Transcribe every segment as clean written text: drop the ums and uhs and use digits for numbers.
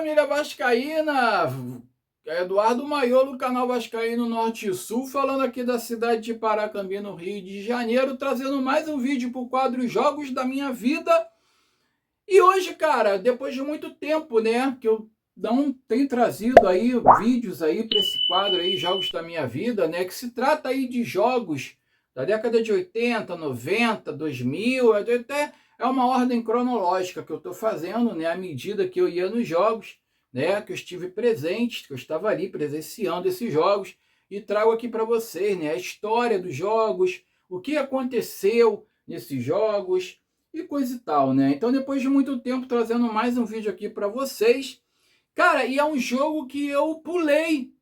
família vascaína! Eduardo Maiolo, canal Vascaíno Norte e Sul, falando aqui da cidade de Paracambi, no Rio de Janeiro, trazendo mais um vídeo para o quadro Jogos da Minha Vida. E hoje, cara, depois de muito tempo, né, que eu não tenho trazido aí vídeos aí para esse quadro aí, Jogos da Minha Vida, né, que se trata aí de jogos da década de 80, 90, 2000, até é uma ordem cronológica que eu estou fazendo, né, à medida que eu ia nos jogos, né, que eu estive presente, que eu estava ali presenciando esses jogos, e trago aqui para vocês, né, a história dos jogos, o que aconteceu nesses jogos, e coisa e tal, né? Então, depois de muito tempo, trazendo mais um vídeo aqui para vocês. Cara, e é um jogo que eu pulei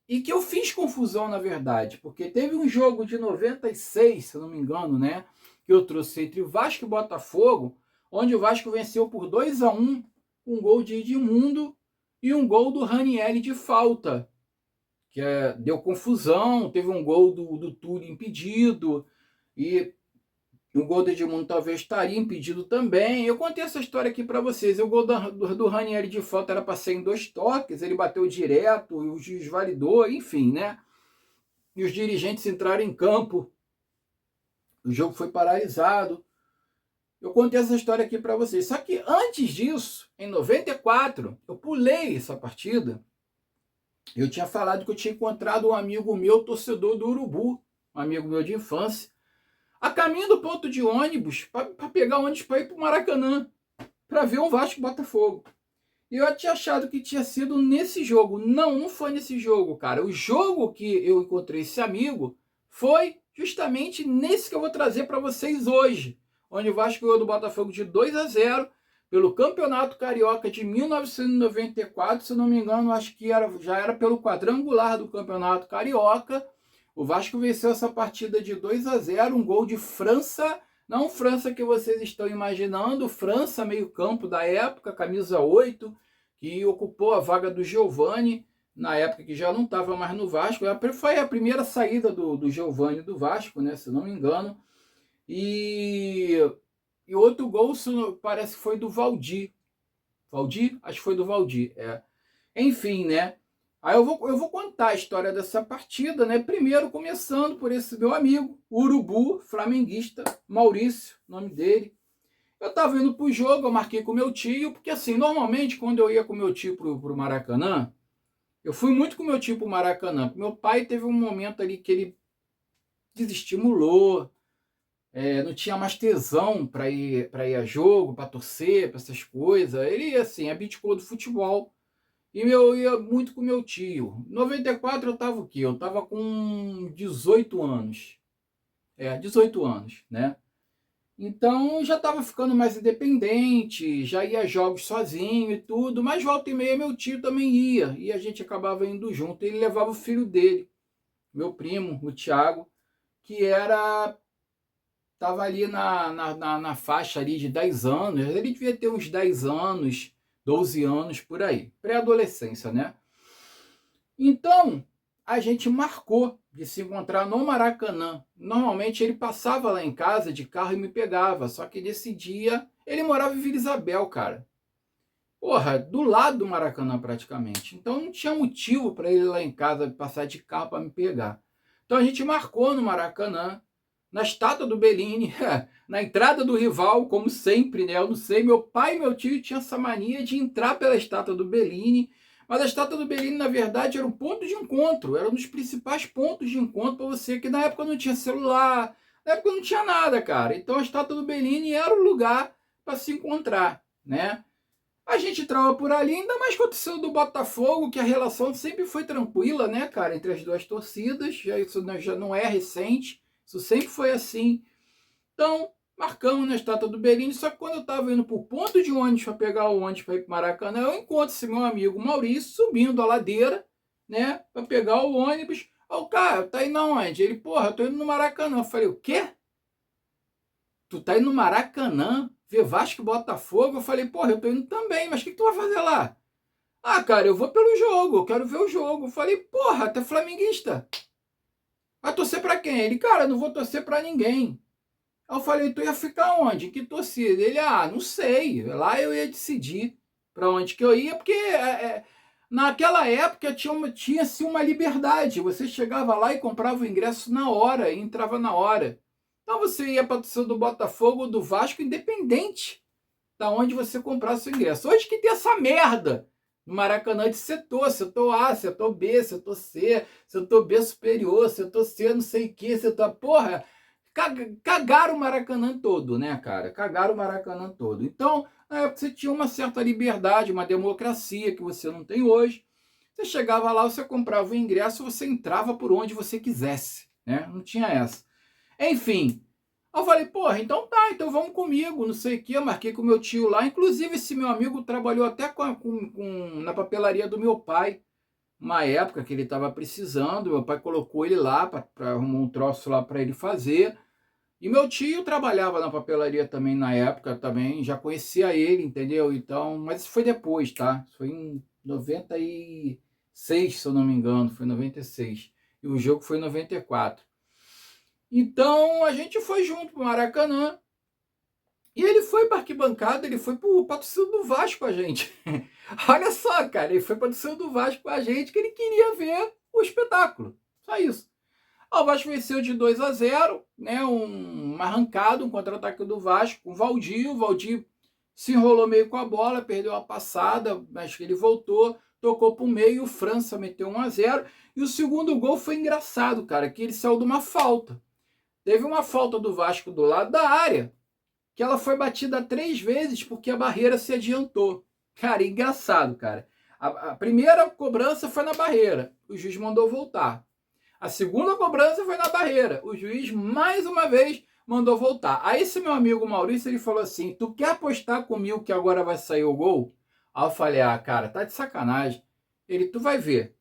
e que eu fiz confusão, na verdade, porque teve um jogo de 96, se eu não me engano, né? Que eu trouxe entre Vasco e Botafogo, onde o Vasco venceu por 2-1, um gol de Edmundo e um gol do Ranieri de falta, que deu confusão, teve um gol do Túlio impedido, e o gol do Edmundo talvez estaria impedido também. Eu contei essa história aqui para vocês. O gol do Ranieri de falta era para ser em 2 toques, ele bateu direto, e o juiz validou, enfim, né? E os dirigentes entraram em campo, o jogo foi paralisado. Eu contei essa história aqui para vocês. Só que antes disso, em 94, eu pulei essa partida. Eu tinha falado que eu tinha encontrado um amigo meu, torcedor do Urubu, um amigo meu de infância, a caminho do ponto de ônibus, para pegar ônibus para ir para o Maracanã, para ver um Vasco e Botafogo. E eu tinha achado que tinha sido nesse jogo. Não, não foi nesse jogo, cara. O jogo que eu encontrei esse amigo foi justamente nesse que eu vou trazer para vocês hoje, onde o Vasco ganhou do Botafogo de 2-0 pelo Campeonato Carioca de 1994, se não me engano, acho que já era pelo quadrangular do Campeonato Carioca. O Vasco venceu essa partida de 2-0, um gol de França, não França que vocês estão imaginando, França meio-campo da época, camisa 8, que ocupou a vaga do Giovani, na época que já não estava mais no Vasco. Foi a primeira saída do Giovani do Vasco, né, se não me engano. E outro gol parece que foi do Valdir. Valdir? Acho que foi do Valdir, Enfim, né? Aí eu vou contar a história dessa partida, né? Primeiro começando por esse meu amigo, urubu, flamenguista, Maurício, nome dele. Eu estava indo pro jogo, eu marquei com meu tio, porque assim, normalmente quando eu ia com meu tio pro Maracanã, eu fui muito com meu tio pro Maracanã. Meu pai teve um momento ali que ele desestimulou, não tinha mais tesão para ir a jogo, para torcer, para essas coisas. Ele, assim, abdicou do futebol. E eu ia muito com meu tio. Em 94 eu estava o quê? Eu estava com 18 anos. 18 anos, né? Então já estava ficando mais independente, já ia a jogos sozinho e tudo, mas volta e meia meu tio também ia, e a gente acabava indo junto. Ele levava o filho dele, meu primo, o Thiago, que estava ali na faixa ali de 10 anos, ele devia ter uns 10 anos, 12 anos, por aí, pré-adolescência, né? Então, a gente marcou de se encontrar no Maracanã. Normalmente ele passava lá em casa de carro e me pegava, só que nesse dia ele morava em Vila Isabel, cara. Porra, do lado do Maracanã praticamente. Então não tinha motivo para ele ir lá em casa passar de carro para me pegar. Então a gente marcou no Maracanã, na estátua do Bellini, na entrada do rival, como sempre, né? Eu não sei, meu pai e meu tio tinham essa mania de entrar pela estátua do Bellini, mas a estátua do Bellini, na verdade, era um ponto de encontro, era um dos principais pontos de encontro para você, que na época não tinha celular, na época não tinha nada, cara. Então a estátua do Bellini era o lugar para se encontrar, né? A gente entrava por ali, ainda mais aconteceu do Botafogo, que a relação sempre foi tranquila, né, cara, entre as duas torcidas, isso já não é recente, isso sempre foi assim. Então, marcamos na estátua do Bellini, só que quando eu estava indo para o ponto de ônibus para pegar o ônibus para ir para Maracanã, eu encontro esse meu amigo Maurício subindo a ladeira, né, para pegar o ônibus. Ó, cara, tá indo aonde? Ele, porra, eu tô indo no Maracanã. Eu falei, o quê? Tu tá indo no Maracanã ver Vasco e Botafogo? Eu falei, porra, eu tô indo também, mas o que tu vai fazer lá? Ah, cara, eu vou pelo jogo, eu quero ver o jogo. Eu falei, porra, tu é flamenguista. Vai torcer pra quem? Ele, cara, eu não vou torcer pra ninguém. Aí eu falei, tu ia ficar onde? Em que torcida? Ele, não sei, lá eu ia decidir. para onde que eu ia, porque naquela época tinha-se uma liberdade. Você chegava lá e comprava o ingresso na hora, e entrava na hora. Então você ia para a torcida do Botafogo ou do Vasco, independente da onde você comprasse o ingresso. Hoje que tem essa merda no Maracanã de setor A, setor B, setor C, setor B superior, setor C não sei o que, setor... Porra, cagaram o Maracanã todo, né, cara? Cagaram o Maracanã todo. Então, na época você tinha uma certa liberdade, uma democracia que você não tem hoje. Você chegava lá, você comprava o ingresso, você entrava por onde você quisesse, né? Não tinha essa. Enfim, eu falei, porra, então tá, então vamos comigo, não sei o que, eu marquei com meu tio lá. Inclusive, esse meu amigo trabalhou até na papelaria do meu pai, uma época que ele estava precisando. Meu pai colocou ele lá para arrumar um troço lá para ele fazer. E meu tio trabalhava na papelaria também na época, também já conhecia ele, entendeu? Então, mas isso foi depois, tá? Isso foi em 96, se eu não me engano, foi 96. E o jogo foi em 94. Então, a gente foi junto pro Maracanã. E ele foi para arquibancada, ele foi para o torcida do Vasco com a gente. Olha só, cara, ele foi para o torcida do Vasco com a gente, que ele queria ver o espetáculo. Só isso. O Vasco venceu de 2-0, né? Um arrancado, um contra-ataque do Vasco com o Valdir. O Valdir se enrolou meio com a bola, perdeu a passada, mas que ele voltou, tocou para o meio, o França meteu 1-0. E o segundo gol foi engraçado, cara, que ele saiu de uma falta. Teve uma falta do Vasco do lado da área, que ela foi batida 3 vezes porque a barreira se adiantou. Cara, engraçado, cara. A primeira cobrança foi na barreira, o juiz mandou voltar. A segunda cobrança foi na barreira, o juiz mais uma vez mandou voltar. Aí esse meu amigo Maurício, ele falou assim, tu quer apostar comigo que agora vai sair o gol? Aí eu falei, cara, tá de sacanagem. Ele, tu vai ver.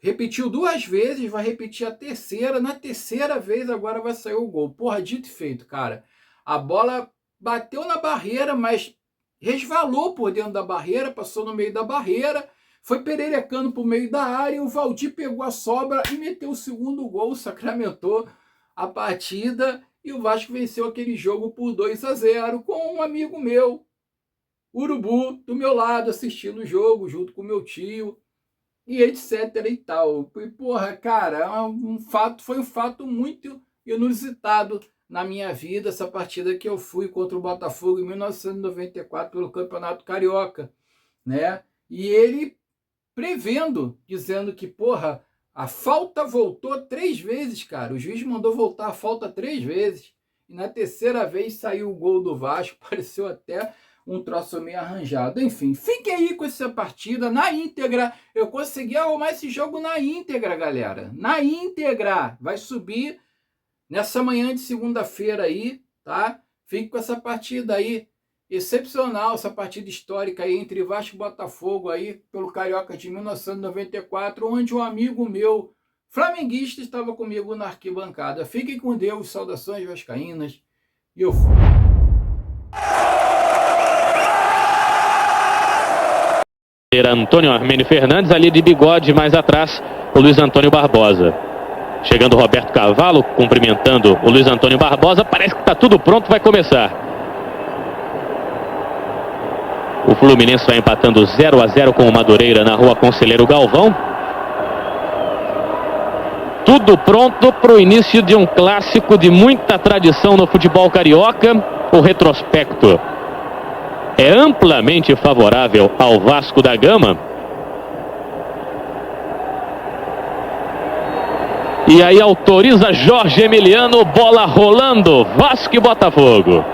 Repetiu 2 vezes, vai repetir a terceira. Na terceira vez agora vai sair o gol. Porra, dito e feito, cara. A bola bateu na barreira, mas resvalou por dentro da barreira, passou no meio da barreira, foi pererecando para o meio da área, o Valdir pegou a sobra e meteu o segundo gol, sacramentou a partida, e o Vasco venceu aquele jogo por 2-0 com um amigo meu, Urubu, do meu lado, assistindo o jogo, junto com meu tio, e etc e tal. E, porra, cara, foi um fato muito inusitado na minha vida, essa partida que eu fui contra o Botafogo em 1994 pelo Campeonato Carioca, né? E ele prevendo, dizendo que, porra, a falta voltou 3 vezes, cara. O juiz mandou voltar a falta 3 vezes. E na terceira vez saiu o gol do Vasco. Pareceu até um troço meio arranjado. Enfim, fique aí com essa partida na íntegra. Eu consegui arrumar esse jogo na íntegra, galera. Na íntegra. Vai subir nessa manhã de segunda-feira aí, tá? Fique com essa partida aí. Excepcional, essa partida histórica aí entre Vasco e Botafogo aí, pelo Carioca de 1994, onde um amigo meu, flamenguista, estava comigo na arquibancada. Fiquem com Deus, saudações vascaínas, e eu fui. Antônio Armênio Fernandes, ali de bigode mais atrás, o Luiz Antônio Barbosa. Chegando o Roberto Cavalo, cumprimentando o Luiz Antônio Barbosa, parece que está tudo pronto, vai começar. O Fluminense vai empatando 0-0 com o Madureira na Rua Conselheiro Galvão. Tudo pronto para o início de um clássico de muita tradição no futebol carioca. O retrospecto é amplamente favorável ao Vasco da Gama. E aí autoriza Jorge Emiliano, bola rolando, Vasco e Botafogo.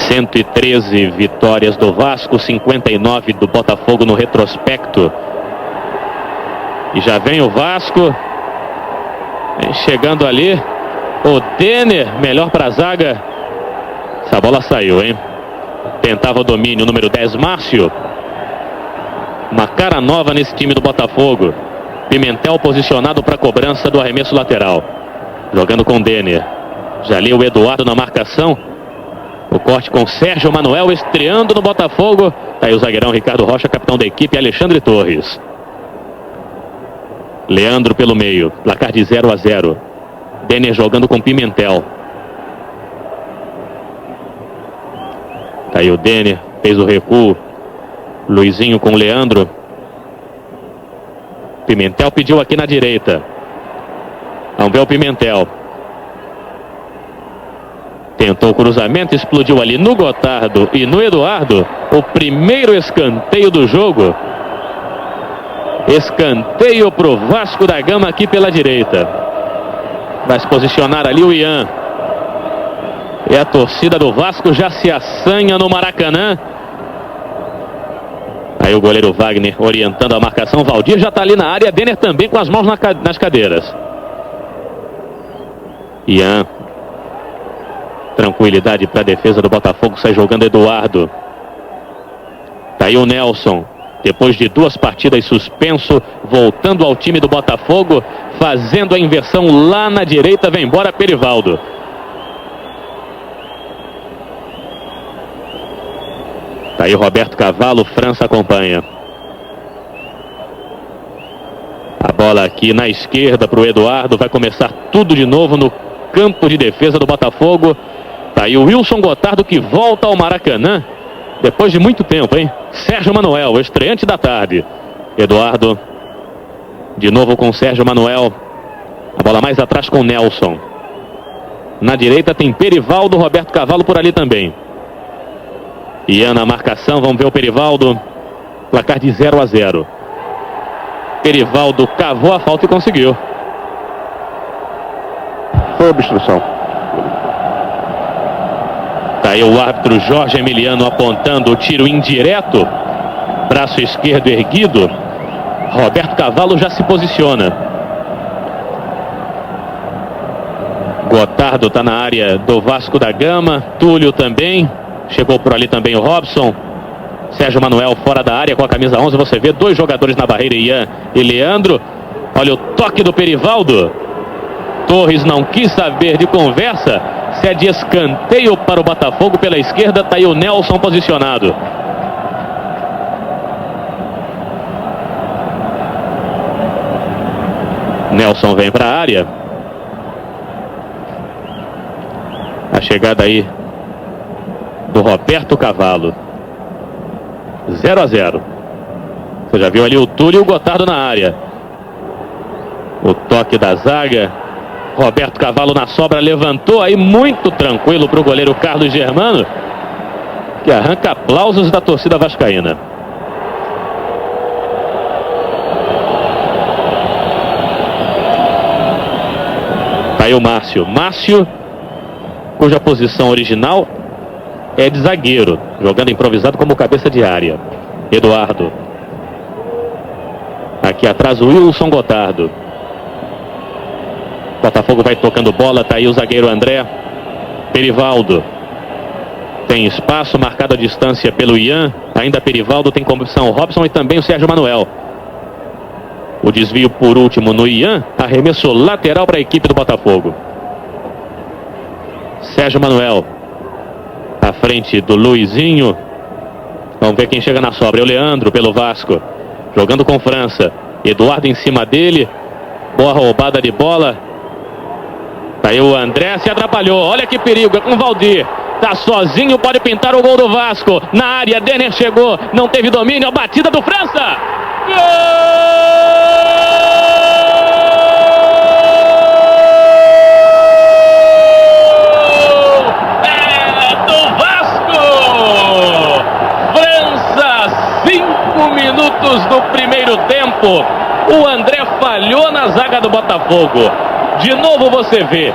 ...113 vitórias do Vasco, 59 do Botafogo no retrospecto. E já vem o Vasco. Chegando ali, o Denner, melhor para a zaga. Essa bola saiu, hein? Tentava o domínio, número 10, Márcio. Uma cara nova nesse time do Botafogo. Pimentel posicionado para a cobrança do arremesso lateral. Jogando com o Denner. Já ali o Eduardo na marcação. O corte com Sérgio Manuel estreando no Botafogo. Tá aí o zagueirão Ricardo Rocha, capitão da equipe, Alexandre Torres. Leandro pelo meio, placar de 0-0. Denner jogando com Pimentel. Tá aí o Denner, fez o recuo. Luizinho com o Leandro. Pimentel pediu aqui na direita. Vamos ver o Pimentel. Tentou o cruzamento, explodiu ali no Gotardo e no Eduardo. O primeiro escanteio do jogo. Escanteio pro Vasco da Gama aqui pela direita. Vai se posicionar ali o Ian. E a torcida do Vasco já se assanha no Maracanã. Aí o goleiro Wagner orientando a marcação. Valdir já está ali na área. Denner também com as mãos nas cadeiras. Ian. Tranquilidade para a defesa do Botafogo. Sai jogando Eduardo. Tá aí o Nelson. Depois de 2 partidas suspenso, voltando ao time do Botafogo, fazendo a inversão lá na direita, vem embora Perivaldo. Tá aí o Roberto Cavalo, França acompanha. A bola aqui na esquerda para o Eduardo, vai começar tudo de novo no campo de defesa do Botafogo. Tá aí o Wilson Gotardo que volta ao Maracanã. Depois de muito tempo, hein? Sérgio Manuel, o estreante da tarde. Eduardo. De novo com Sérgio Manuel. A bola mais atrás com Nelson. Na direita tem Perivaldo, Roberto Cavalo por ali também. Ian na marcação, vamos ver o Perivaldo. Placar de 0-0. Perivaldo cavou a falta e conseguiu. Foi obstrução. Tá aí o árbitro Jorge Emiliano apontando o tiro indireto. Braço esquerdo erguido. Roberto Cavalo já se posiciona. Gotardo está na área do Vasco da Gama. Túlio também. Chegou por ali também o Robson. Sérgio Manuel fora da área com a camisa 11. Você vê 2 jogadores na barreira, Ian e Leandro. Olha o toque do Perivaldo. Torres não quis saber de conversa. Se é de escanteio para o Botafogo pela esquerda, está aí o Nelson posicionado. Nelson vem para a área. A chegada aí do Roberto Cavalo. 0-0. Você já viu ali o Túlio e o Gotardo na área. O toque da zaga. Roberto Cavalo na sobra levantou aí muito tranquilo para o goleiro Carlos Germano, que arranca aplausos da torcida vascaína. Tá aí o Márcio. Márcio, cuja posição original é de zagueiro, jogando improvisado como cabeça de área. Eduardo. Aqui atrás o Wilson Gotardo. Botafogo vai tocando bola, tá aí o zagueiro André. Perivaldo. Tem espaço, marcado a distância pelo Ian. Ainda Perivaldo, tem como opção o Robson e também o Sérgio Manuel. O desvio por último no Ian. Arremesso lateral para a equipe do Botafogo. Sérgio Manuel. À frente do Luizinho. Vamos ver quem chega na sobra. É o Leandro pelo Vasco. Jogando com França. Eduardo em cima dele. Boa roubada de bola. Tá aí o André, se atrapalhou. Olha que perigo, é com o Valdir. Tá sozinho, pode pintar o gol do Vasco. Na área, Denner chegou, não teve domínio. A batida do França. Gol! É do Vasco! França, 5 minutos do primeiro tempo. O André falhou na zaga do Botafogo. De novo você vê.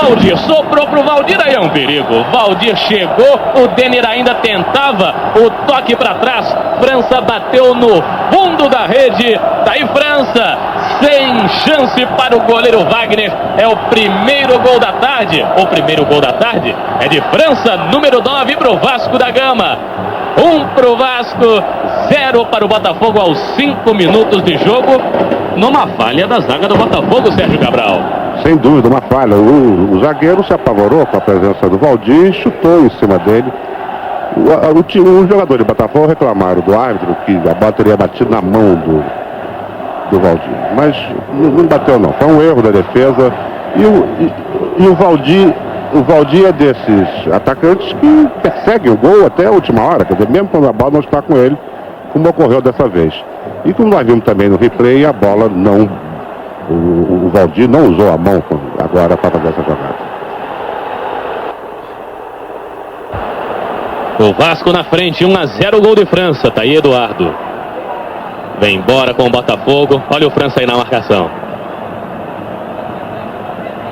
Valdir soprou pro Valdir, aí é um perigo. Valdir chegou, o Denner ainda tentava o toque para trás. França bateu no fundo da rede. Daí França, sem chance para o goleiro Wagner. É o primeiro gol da tarde. O primeiro gol da tarde é de França, número 9 pro Vasco da Gama. 1 pro Vasco, 0 para o Botafogo aos 5 minutos de jogo. Numa falha da zaga do Botafogo, Sérgio Cabral. Sem dúvida, uma falha. O zagueiro se apavorou com a presença do Valdir e chutou em cima dele. O jogador de Botafogo reclamaram do árbitro que a bola teria batido na mão do Valdir. Mas não bateu não. Foi um erro da defesa. E o Valdir é desses atacantes que perseguem o gol até a última hora, quer dizer, mesmo quando a bola não está com ele, como ocorreu dessa vez. E como nós vimos também no replay, a bola não... O Valdir não usou a mão agora para fazer essa jogada. O Vasco na frente, 1-0 o gol de França. Tá aí Eduardo. Vem embora com o Botafogo. Olha o França aí na marcação.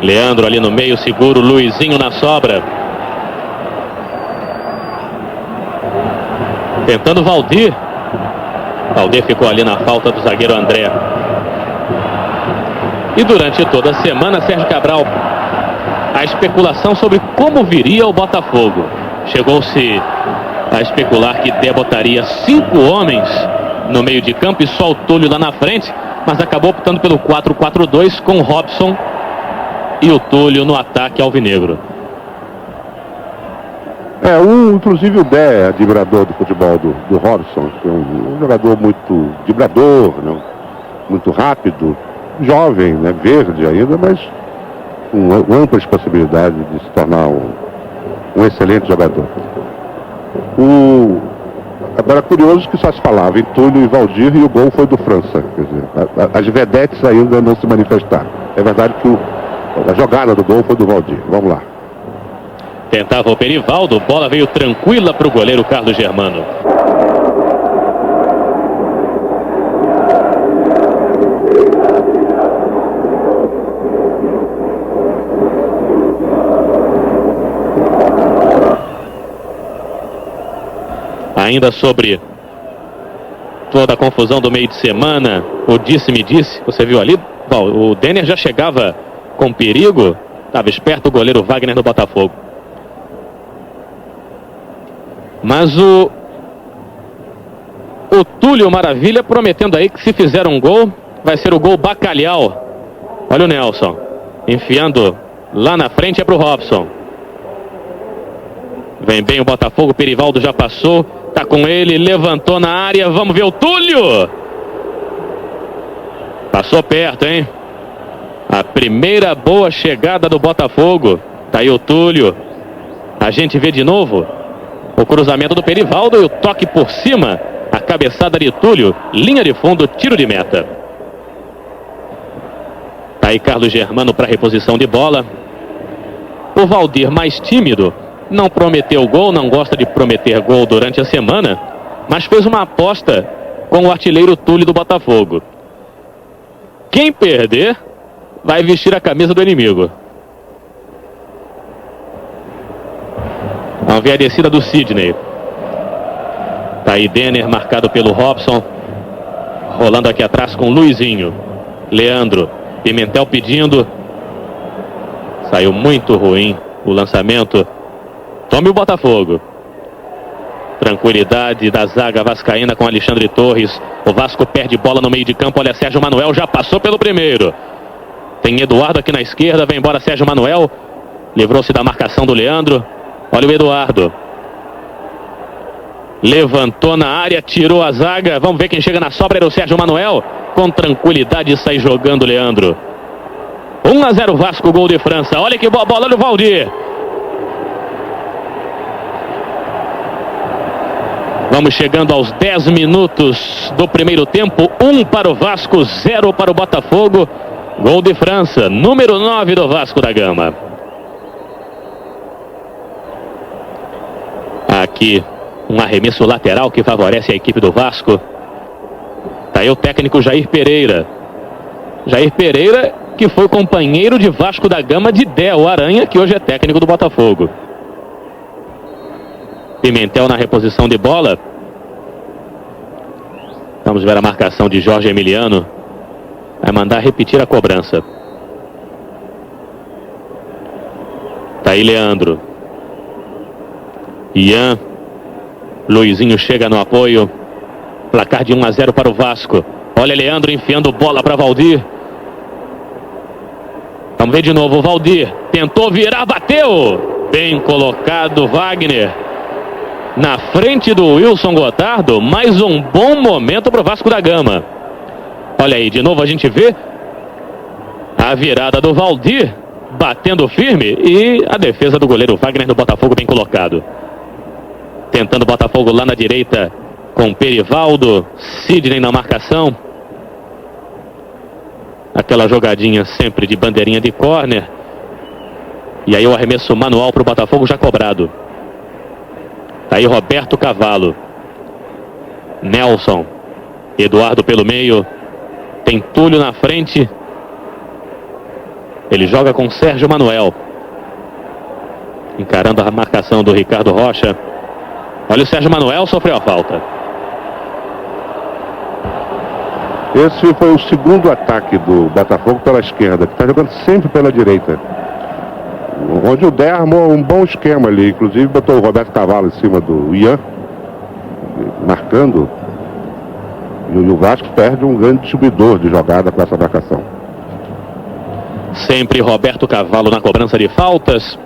Leandro ali no meio, seguro. Luizinho na sobra. Tentando Valdir. Valdir ficou ali na falta do zagueiro André. E durante toda a semana, Sérgio Cabral, a especulação sobre como viria o Botafogo. Chegou-se a especular que Dé botaria 5 homens no meio de campo e só o Túlio lá na frente, mas acabou optando pelo 4-4-2 com o Robson e o Túlio no ataque alvinegro. Inclusive o Dé, admirador do futebol do Robson, que é um jogador muito driblador, né? Muito rápido, jovem, né? Verde ainda, mas com amplas possibilidades de se tornar um excelente jogador. Agora, curioso que só se falava em Túlio e Valdir e o gol foi do França. Quer dizer, as vedetes ainda não se manifestaram. É verdade que a jogada do gol foi do Valdir. Vamos lá. Tentava o Perivaldo, bola veio tranquila para o goleiro Carlos Germano. Ainda sobre toda a confusão do meio de semana, o disse-me-disse, você viu ali, o Denner já chegava com perigo, estava esperto o goleiro Wagner do Botafogo. Mas o Túlio Maravilha prometendo aí que se fizer um gol, vai ser o gol Bacalhau. Olha o Nelson, enfiando lá na frente, é pro Robson. Vem bem o Botafogo, Perivaldo já passou. Tá com ele, levantou na área, vamos ver o Túlio. Passou perto, hein? A primeira boa chegada do Botafogo. Tá aí o Túlio. A gente vê de novo o cruzamento do Perivaldo e o toque por cima. A cabeçada de Túlio, linha de fundo, tiro de meta. Tá aí Carlos Germano para reposição de bola. O Valdir mais tímido. Não prometeu gol, não gosta de prometer gol durante a semana, mas fez uma aposta com o artilheiro Túlio do Botafogo. Quem perder vai vestir a camisa do inimigo. Vamos ver a descida do Sidney. Tá aí Denner marcado pelo Robson. Rolando aqui atrás com o Luizinho. Leandro. Pimentel pedindo. Saiu muito ruim o lançamento. Tome o Botafogo. Tranquilidade da zaga vascaína com Alexandre Torres. O Vasco perde bola no meio de campo. Olha, Sérgio Manuel já passou pelo primeiro. Tem Eduardo aqui na esquerda. Vem embora Sérgio Manuel. Livrou-se da marcação do Leandro. Olha o Eduardo. Levantou na área, tirou a zaga. Vamos ver quem chega na sobra. Era o Sérgio Manuel. Com tranquilidade sai jogando o Leandro. 1-0 Vasco, gol de França. Olha que boa bola do Valdir. Vamos chegando aos 10 minutos do primeiro tempo. 1 para o Vasco, 0 para o Botafogo. Gol de França, número 9 do Vasco da Gama. Aqui, um arremesso lateral que favorece a equipe do Vasco. Tá aí o técnico Jair Pereira. Jair Pereira, que foi companheiro de Vasco da Gama de Dé, o Aranha, que hoje é técnico do Botafogo. Pimentel na reposição de bola. Vamos ver a marcação de Jorge Emiliano. Vai mandar repetir a cobrança. Tá aí Leandro. Ian. Luizinho chega no apoio. Placar de 1-0 para o Vasco. Olha Leandro enfiando bola para Valdir. Vamos ver de novo o Valdir. Tentou virar, bateu. Bem colocado Wagner. Na frente do Wilson Gotardo, mais um bom momento para o Vasco da Gama. Olha aí, de novo a gente vê a virada do Valdir batendo firme, e a defesa do goleiro Wagner do Botafogo bem colocado. Tentando o Botafogo lá na direita com Perivaldo, Sidney na marcação. Aquela jogadinha sempre de bandeirinha de córner. E aí o arremesso manual para o Botafogo já cobrado. Tá aí Roberto Cavalo. Nelson. Eduardo pelo meio. Tem Túlio na frente. Ele joga com Sérgio Manuel. Encarando a marcação do Ricardo Rocha. Olha, o Sérgio Manuel sofreu a falta. Esse foi o segundo ataque do Botafogo pela esquerda, que está jogando sempre pela direita. Onde o Dé armou um bom esquema ali, inclusive botou o Roberto Cavalo em cima do Ian, marcando. E o Vasco perde um grande distribuidor de jogada com essa marcação. Sempre Roberto Cavalo na cobrança de faltas.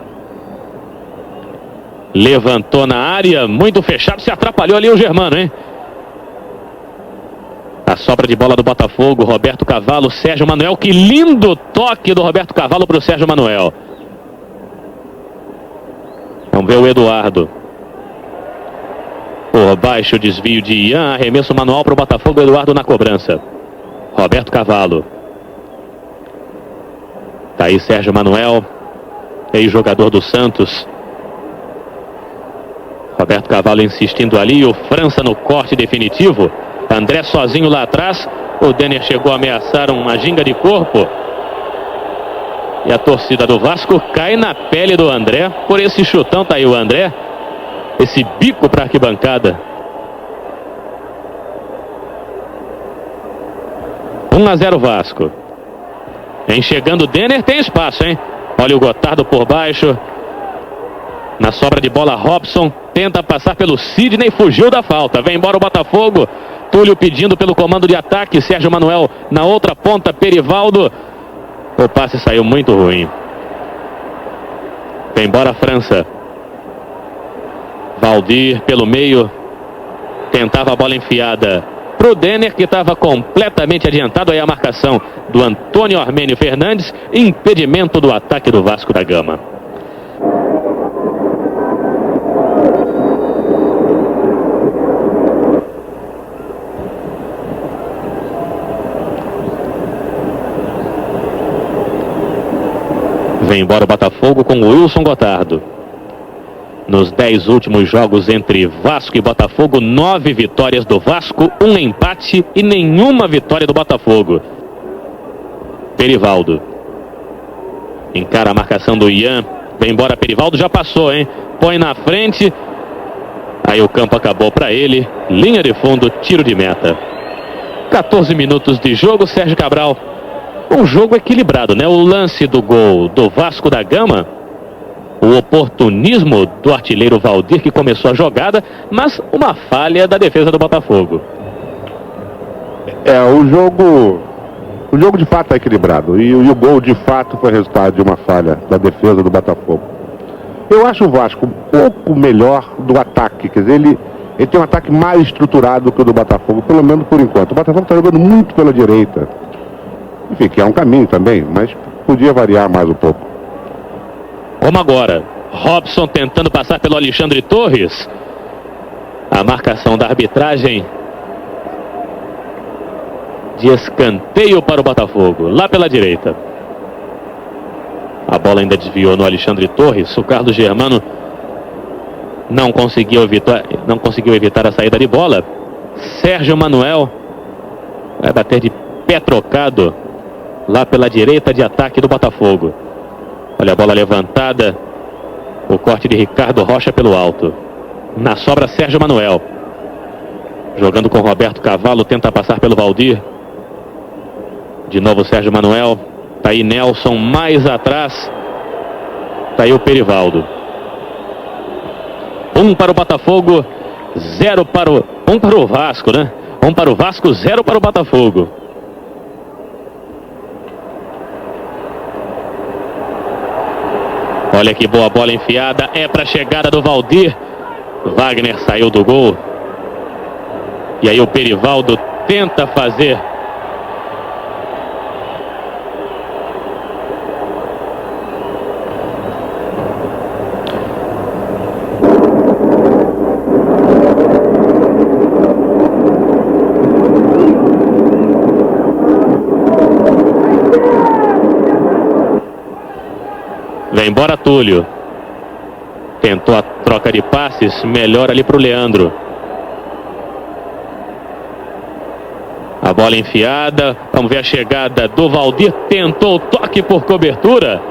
Levantou na área, muito fechado, se atrapalhou ali o Germano, hein? A sobra de bola do Botafogo, Roberto Cavalo, Sérgio Manuel. Que lindo toque do Roberto Cavalo para o Sérgio Manuel. Vamos ver o Eduardo. Por baixo, desvio de Ian, arremesso manual para o Botafogo, Eduardo na cobrança. Roberto Cavalo. Tá aí Sérgio Manuel, ex-jogador do Santos. Roberto Cavalo insistindo ali, o França no corte definitivo. André sozinho lá atrás. O Denner chegou a ameaçar uma ginga de corpo. E a torcida do Vasco cai na pele do André por esse chutão. Tá aí o André. Esse bico para arquibancada. 1-0 Vasco. Vem chegando o Denner, tem espaço, hein? Olha o Gotardo por baixo. Na sobra de bola, Robson tenta passar pelo Sidney, fugiu da falta. Vem embora o Botafogo. Túlio pedindo pelo comando de ataque. Sérgio Manuel na outra ponta, Perivaldo. O passe saiu muito ruim. Vem embora a França. Valdir pelo meio. Tentava a bola enfiada pro Denner, que estava completamente adiantado. Aí a marcação do Antônio Armênio Fernandes. Impedimento do ataque do Vasco da Gama. Vem embora o Botafogo com o Wilson Gotardo. Nos 10 últimos jogos entre Vasco e Botafogo, 9 vitórias do Vasco, 1 empate e nenhuma vitória do Botafogo. Perivaldo. Encara a marcação do Ian. Vem embora Perivaldo, já passou, hein? Põe na frente. Aí o campo acabou para ele. Linha de fundo, tiro de meta. 14 minutos de jogo, Sérgio Cabral. Um jogo equilibrado, né? O lance do gol do Vasco da Gama, o oportunismo do artilheiro Valdir, que começou a jogada, mas uma falha da defesa do Botafogo. O jogo de fato é equilibrado, e o gol de fato foi resultado de uma falha da defesa do Botafogo. Eu acho o Vasco um pouco melhor do ataque, quer dizer, ele tem um ataque mais estruturado que o do Botafogo, pelo menos por enquanto. O Botafogo está jogando muito pela direita. Enfim, que é um caminho também, mas podia variar mais um pouco. Como agora, Robson tentando passar pelo Alexandre Torres. A marcação da arbitragem de escanteio para o Botafogo, lá pela direita. A bola ainda desviou no Alexandre Torres. O Carlos Germano não conseguiu evitar a saída de bola. Sérgio Manuel vai bater de pé trocado lá pela direita de ataque do Botafogo. Olha a bola levantada. O corte de Ricardo Rocha pelo alto. Na sobra, Sérgio Manuel. Jogando com Roberto Cavalo. Tenta passar pelo Valdir. De novo Sérgio Manuel. Tá aí Nelson mais atrás. Tá aí o Perivaldo. 1 para o Botafogo. 0 para o... 1 para o Vasco, né? 1 para o Vasco, 0 para o Botafogo. Olha que boa bola enfiada. É para a chegada do Valdir. Wagner saiu do gol. E aí o Perivaldo tenta fazer Vem embora Túlio. Tentou a troca de passes, melhor ali para o Leandro. A bola enfiada, vamos ver a chegada do Valdir, tentou o toque por cobertura.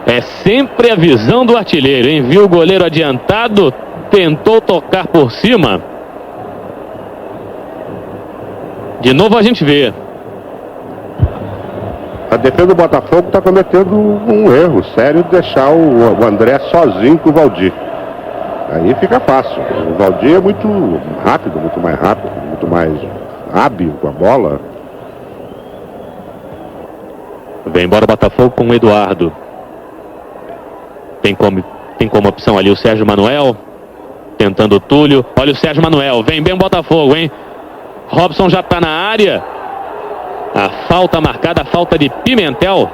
É sempre a visão do artilheiro, hein? Viu o goleiro adiantado, tentou tocar por cima. De novo a gente vê. A defesa do Botafogo está cometendo um erro sério de deixar o André sozinho com o Valdir. Aí fica fácil. O Valdir é muito rápido, muito mais hábil com a bola. Vem embora o Botafogo com o Eduardo. Tem como opção ali o Sérgio Manuel. Tentando o Túlio. Olha o Sérgio Manuel. Vem bem o Botafogo, hein? Robson já está na área. A falta marcada, a falta de Pimentel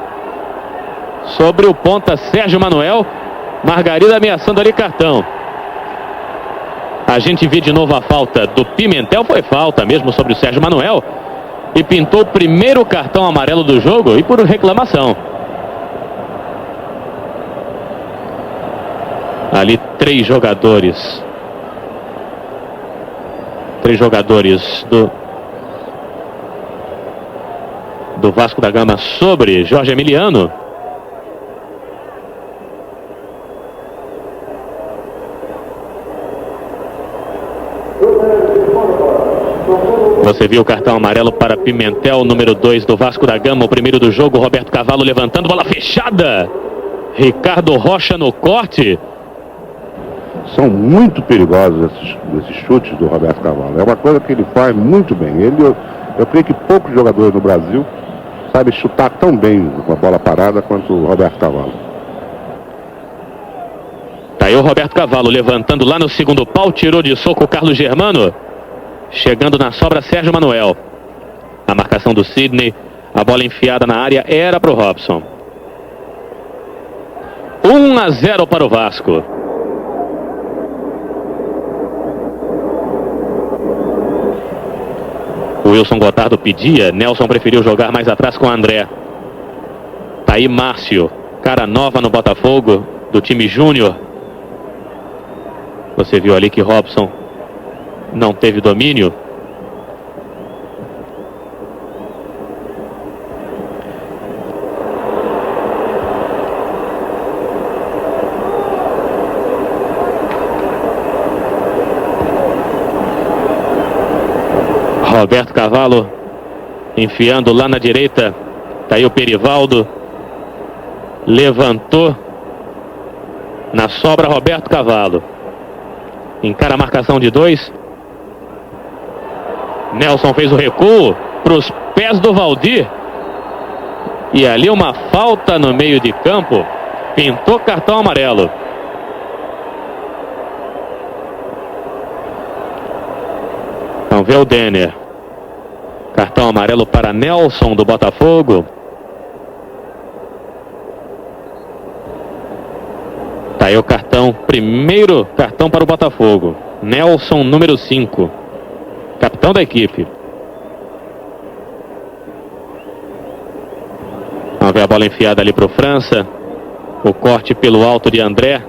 sobre o ponta Sérgio Manuel. Margarida ameaçando ali cartão. A gente vê de novo a falta do Pimentel. Foi falta mesmo sobre o Sérgio Manuel. E pintou o primeiro cartão amarelo do jogo e por reclamação. Ali três jogadores do Vasco da Gama sobre Jorge Emiliano. Você viu o cartão amarelo para Pimentel, número 2 do Vasco da Gama, o primeiro do jogo. Roberto Cavalo levantando, bola fechada. Ricardo Rocha no corte. São muito perigosos esses chutes do Roberto Cavalo. É uma coisa que ele faz muito bem. Eu creio que poucos jogadores no Brasil sabem chutar tão bem com a bola parada quanto o Roberto Cavalo. Tá aí o Roberto Cavalo levantando lá no segundo pau, tirou de soco o Carlos Germano. Chegando na sobra Sérgio Manuel. A marcação do Sidney, a bola enfiada na área era para o Robson. 1-0 para o Vasco. O Wilson Gotardo pedia, Nelson preferiu jogar mais atrás com o André. Tá aí Márcio, cara nova no Botafogo, do time júnior. Você viu ali que Robson não teve domínio. Roberto Cavalo enfiando lá na direita. Tá aí o Perivaldo. Levantou. Na sobra Roberto Cavalo. Encara a marcação de 2. Nelson fez o recuo para os pés do Valdir. E ali uma falta no meio de campo. Pintou cartão amarelo. Vamos ver o Denner. Cartão amarelo para Nelson do Botafogo. Tá aí o cartão. Primeiro cartão para o Botafogo. Nelson, número 5. Capitão da equipe. Vamos ver a bola enfiada ali para o França. O corte pelo alto de André.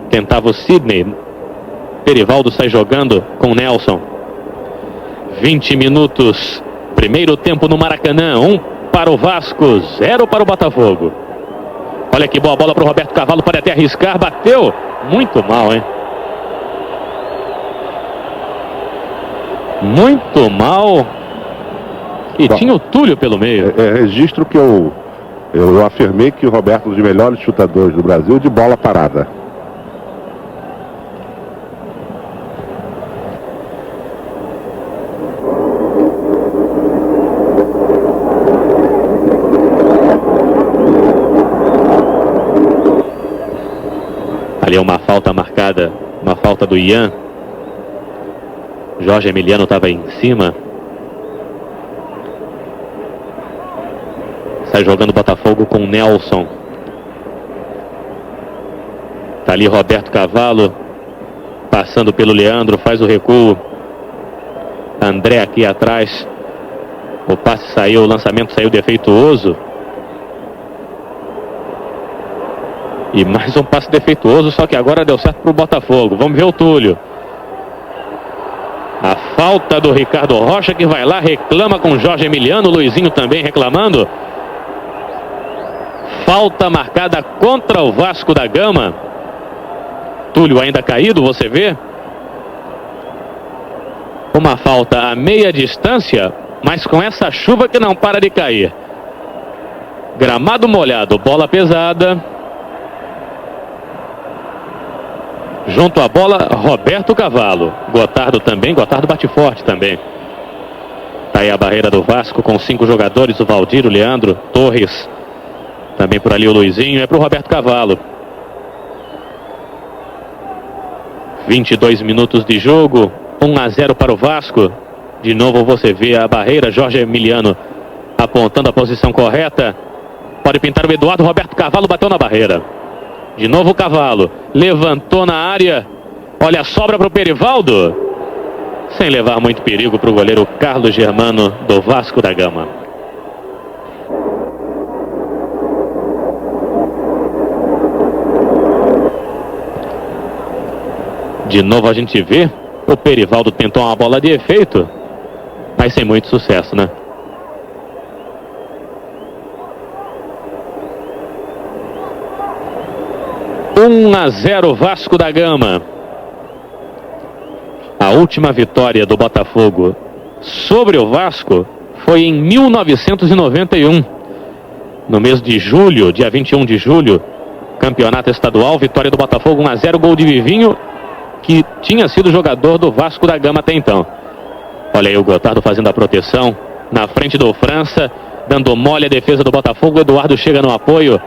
Tentava o Sidney. Perivaldo sai jogando com Nelson. 20 minutos. Primeiro tempo no Maracanã. 1 para o Vasco, 0 para o Botafogo. Olha que boa bola para o Roberto Cavalo. Pode até arriscar. Bateu. Muito mal, hein? Muito mal. E Bom, tinha o Túlio pelo meio. Registro que eu afirmei que o Roberto é um dos melhores chutadores do Brasil de bola parada. Ali é uma falta marcada, uma falta do Ian. Jorge Emiliano estava em cima. Sai jogando o Botafogo com Nelson. Tá ali Roberto Cavalo. Passando pelo Leandro, faz o recuo. André aqui atrás. O passe saiu, o lançamento saiu defeituoso. E mais um passe defeituoso, só que agora deu certo para o Botafogo. Vamos ver o Túlio. A falta do Ricardo Rocha, que vai lá, reclama com Jorge Emiliano. Luizinho também reclamando. Falta marcada contra o Vasco da Gama. Túlio ainda caído, você vê. Uma falta a meia distância, mas com essa chuva que não para de cair. Gramado molhado, bola pesada. Junto à bola, Roberto Cavalo. Gotardo também, Gotardo bate forte também. Tá aí a barreira do Vasco com 5 jogadores, o Valdir, o Leandro, Torres. Também por ali o Luizinho, é pro Roberto Cavalo. 22 minutos de jogo, 1-0 para o Vasco. De novo você vê a barreira, Jorge Emiliano apontando a posição correta. Pode pintar o Eduardo, Roberto Cavalo bateu na barreira. De novo o Cavalo, levantou na área. Olha a sobra para o Perivaldo. Sem levar muito perigo para o goleiro Carlos Germano do Vasco da Gama. De novo a gente vê, o Perivaldo tentou uma bola de efeito, mas sem muito sucesso, né? Um a 0 Vasco da Gama. A última vitória do Botafogo sobre o Vasco foi em 1991. No mês de julho, dia 21 de julho, campeonato estadual, vitória do Botafogo 1 a 0, gol de Vivinho, que tinha sido jogador do Vasco da Gama até então. Olha aí o Gotardo fazendo a proteção na frente do França, dando mole a defesa do Botafogo. O Eduardo chega no apoio.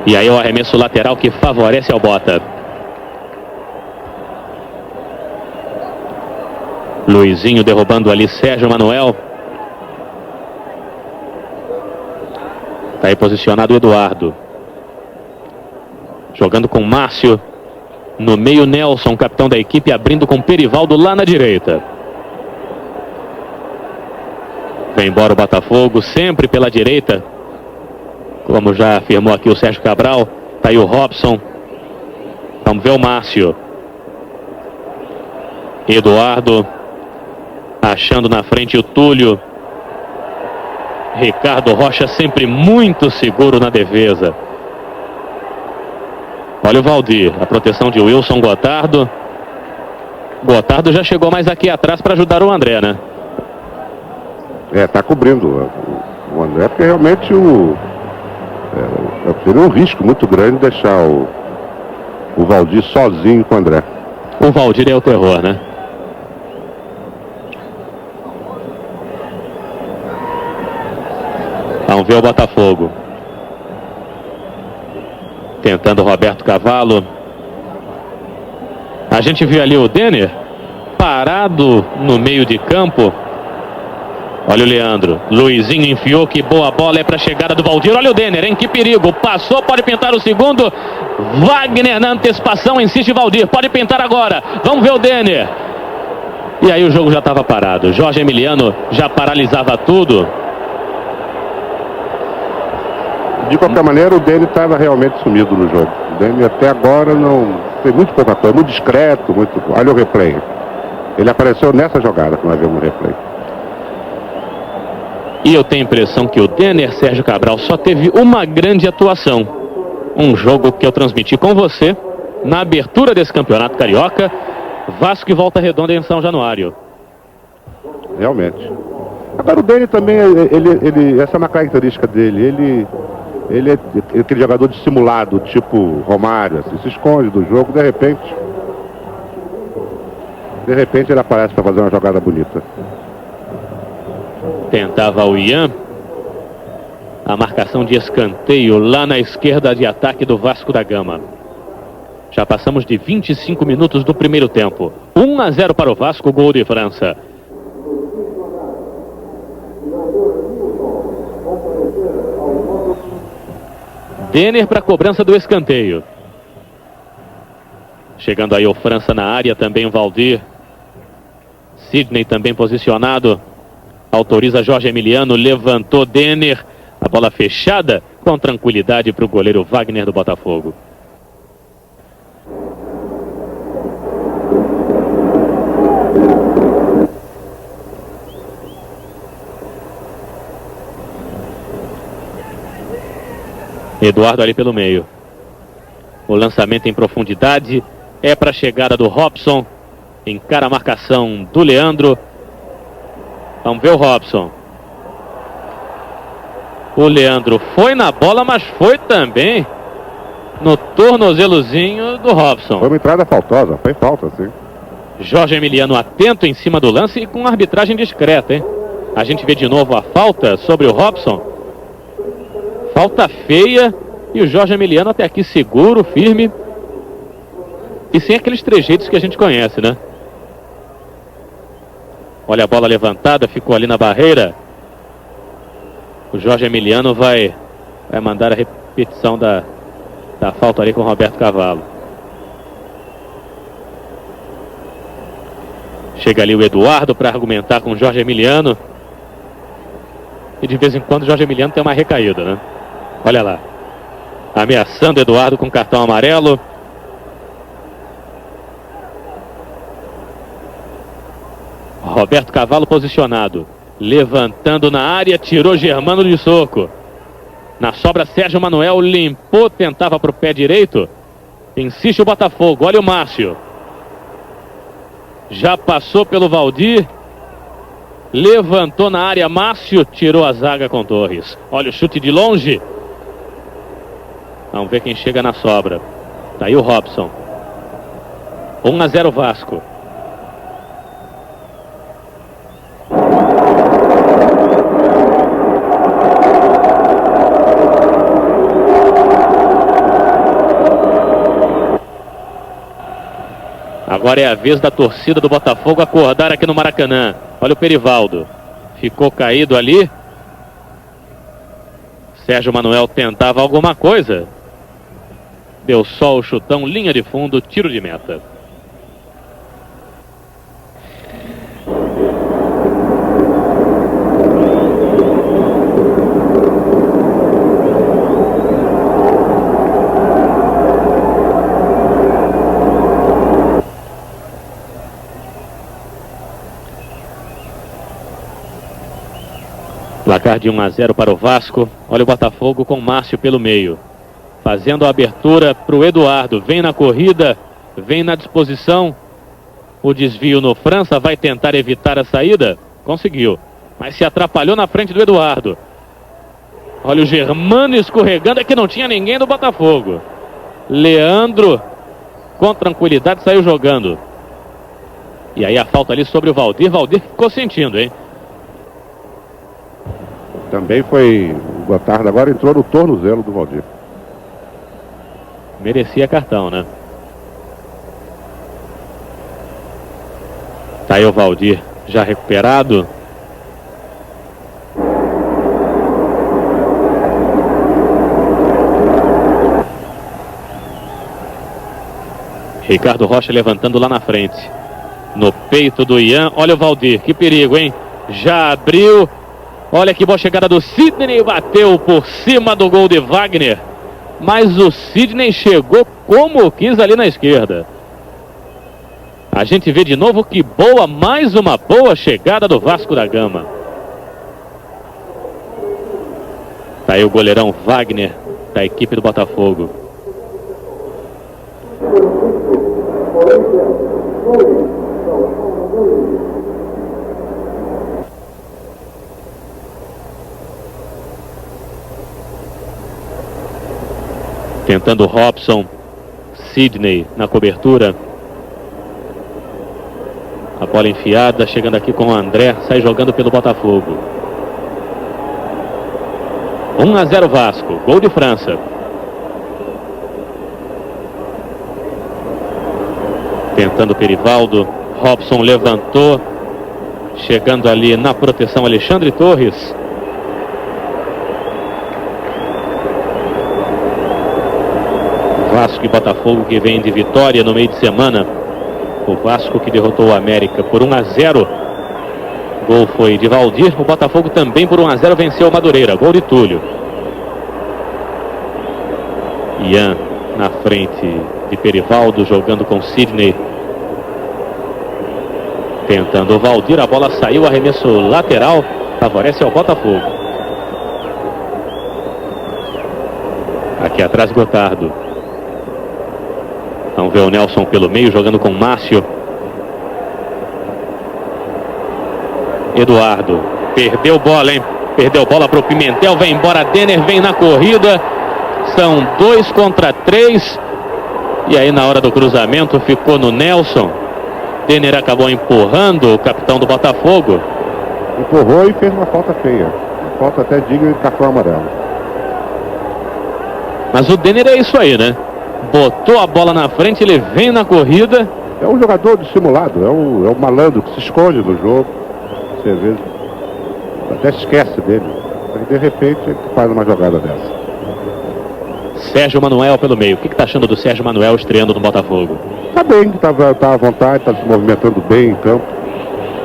E aí o arremesso lateral que favorece ao Bota. Luizinho derrubando ali Sérgio Manuel. Tá aí posicionado o Eduardo. Jogando com Márcio. No meio Nelson, capitão da equipe, abrindo com Perivaldo lá na direita. Vem embora o Botafogo, sempre pela direita. Como já afirmou aqui o Sérgio Cabral. Tá aí o Robson. Vamos ver o Márcio. Eduardo. Achando na frente o Túlio. Ricardo Rocha sempre muito seguro na defesa. Olha o Valdir, a proteção de Wilson Gotardo. Gotardo já chegou mais aqui atrás para ajudar o André, né? Tá cobrindo o André, porque realmente seria um risco muito grande deixar o Valdir sozinho com o André. O Valdir é o terror, né? Vamos ver o Botafogo. Tentando o Roberto Cavalo. A gente viu ali o Denner parado no meio de campo. Olha o Leandro. Luizinho enfiou, que boa bola, é para a chegada do Valdir. Olha o Denner, hein? Que perigo. Passou, pode pintar o segundo. Wagner na antecipação, insiste Valdir. Pode pintar agora. Vamos ver o Denner. E aí o jogo já estava parado. Jorge Emiliano já paralisava tudo. De qualquer maneira, o Denner estava realmente sumido no jogo. O Denner até agora não fez muito pouca coisa, muito discreto, muito. Olha o replay. Ele apareceu nessa jogada que nós vemos no replay. E eu tenho a impressão que o Denner, Sérgio Cabral, só teve uma grande atuação. Um jogo que eu transmiti com você na abertura desse campeonato carioca. Vasco e Volta Redonda em São Januário. Realmente. Agora o Denner também, essa é uma característica dele. Ele é aquele jogador dissimulado, tipo Romário, assim, se esconde do jogo, de repente ele aparece para fazer uma jogada bonita. Tentava o Ian. A marcação de escanteio lá na esquerda de ataque do Vasco da Gama. Já passamos de 25 minutos do primeiro tempo. 1 a 0 para o Vasco, gol de França. Denner para a cobrança do escanteio. Chegando aí o França na área, também o Valdir. Sidney também posicionado. Autoriza Jorge Emiliano, levantou Denner. A bola fechada Com tranquilidade para o goleiro Wagner do Botafogo. Eduardo ali pelo meio. O lançamento em profundidade é para a chegada do Robson. Encara a marcação do Leandro. Vamos ver o Robson. O Leandro foi na bola, mas foi também no tornozelozinho do Robson. Foi uma entrada faltosa, foi falta, sim. Jorge Emiliano atento em cima do lance e com arbitragem discreta, hein? A gente vê de novo a falta sobre o Robson. Falta feia e o Jorge Emiliano até aqui seguro, firme e sem aqueles trejeitos que a gente conhece, né? Olha a bola levantada, ficou ali na barreira. O Jorge Emiliano vai mandar a repetição da falta ali com o Roberto Cavalo. Chega ali o Eduardo para argumentar com o Jorge Emiliano. E de vez em quando o Jorge Emiliano tem uma recaída, né? Olha lá. Ameaçando Eduardo com cartão amarelo. Roberto Cavalo posicionado. Levantando na área, tirou Germano de soco. Na sobra, Sérgio Manuel limpou, tentava para o pé direito. Insiste o Botafogo, olha o Márcio. Já passou pelo Valdir. Levantou na área, Márcio tirou a zaga com Torres. Olha o chute de longe. Vamos ver quem chega na sobra. Tá aí o Robson. 1-0 Vasco. Agora é a vez da torcida do Botafogo acordar aqui no Maracanã. Olha o Perivaldo. Ficou caído ali. Sérgio Manuel tentava alguma coisa. Deu só o chutão, linha de fundo, tiro de meta. Placar de 1-0 para o Vasco. Olha o Botafogo com Márcio pelo meio. Fazendo a abertura para o Eduardo. Vem na corrida, vem na disposição. O desvio no França, vai tentar evitar a saída. Conseguiu, mas se atrapalhou na frente do Eduardo. Olha o Germano escorregando, é que não tinha ninguém do Botafogo. Leandro, com tranquilidade, saiu jogando. E aí a falta ali sobre o Valdir. Valdir ficou sentindo, hein? Também foi, o Gotardo agora entrou no tornozelo do Valdir. Merecia cartão, né? Tá aí o Valdir já recuperado. Ricardo Rocha levantando lá na frente. No peito do Ian. Olha o Valdir, que perigo, hein? Já abriu. Olha que boa chegada do Sidney, bateu por cima do gol de Wagner. Mas o Sidney chegou como quis ali na esquerda. A gente vê de novo que boa, mais uma boa chegada do Vasco da Gama. Tá aí o goleirão Wagner da equipe do Botafogo. Tentando Robson, Sidney na cobertura. A bola enfiada, chegando aqui com o André, sai jogando pelo Botafogo. 1-0 Vasco, gol de França. Tentando Perivaldo, Robson levantou, chegando ali na proteção Alexandre Torres. Vasco e Botafogo que vem de vitória no meio de semana. O Vasco que derrotou o América por 1-0. Gol foi de Valdir. O Botafogo também por 1-0 venceu o Madureira. Gol de Túlio. Ian na frente de Perivaldo, jogando com Sidney. Tentando o Valdir, a bola saiu, arremesso lateral, favorece ao Botafogo. Aqui atrás Gotardo. Vamos ver o Nelson pelo meio, jogando com Márcio. Eduardo, perdeu bola, hein? Perdeu bola para o Pimentel, vem embora Denner, vem na corrida. São 2 contra 3. E aí na hora do cruzamento ficou no Nelson. Denner acabou empurrando o capitão do Botafogo. Empurrou e fez uma falta feia. Uma falta até digna de cartão amarelo. Mas o Denner é isso aí, né? Botou a bola na frente, ele vem na corrida. É um jogador dissimulado, é o malandro que se esconde no jogo. Você vê, até esquece dele. Mas de repente ele faz uma jogada dessa. Sérgio Manuel pelo meio. O que tá achando do Sérgio Manuel estreando no Botafogo? Tá bem, tá à vontade, tá se movimentando bem em campo.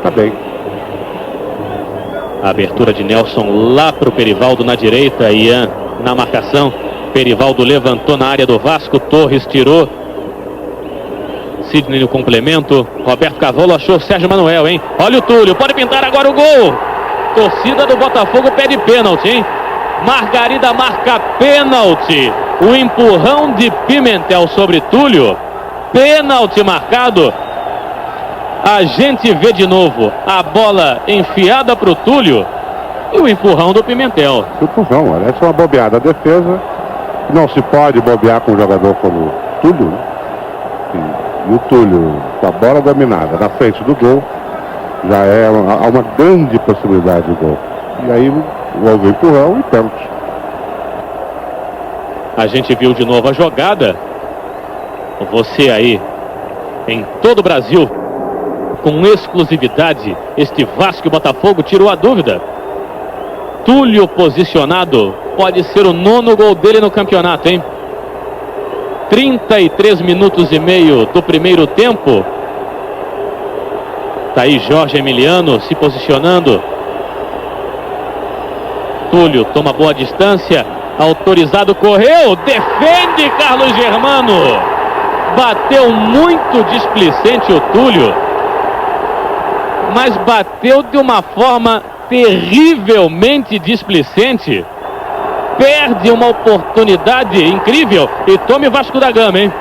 Tá bem. A abertura de Nelson lá pro Perivaldo na direita. Ian na marcação. Perivaldo levantou na área do Vasco. Torres tirou. Sidney no complemento. Roberto Cavolo achou Sérgio Manuel, hein? Olha o Túlio, pode pintar agora o gol. Torcida do Botafogo pede pênalti, hein? Margarida marca pênalti. O empurrão de Pimentel sobre Túlio. Pênalti marcado. A gente vê de novo a bola enfiada para o Túlio e o empurrão do Pimentel. Empurrão, essa é uma bobeada. A defesa não se pode bobear com um jogador como Túlio, né? E o Túlio, com a bola dominada na frente do gol, já há uma grande possibilidade de gol. E aí houve empurrão e pênalti. A gente viu de novo a jogada. Você aí, em todo o Brasil, com exclusividade, este Vasco e Botafogo tirou a dúvida. Túlio posicionado, pode ser o 9º gol dele no campeonato, hein? 33 minutos e meio do primeiro tempo. Tá aí Jorge Emiliano se posicionando. Túlio toma boa distância. Autorizado, correu, defende Carlos Germano. Bateu muito displicente o Túlio, mas bateu de uma forma terrivelmente displicente. Perde uma oportunidade incrível. E tome Vasco da Gama, hein?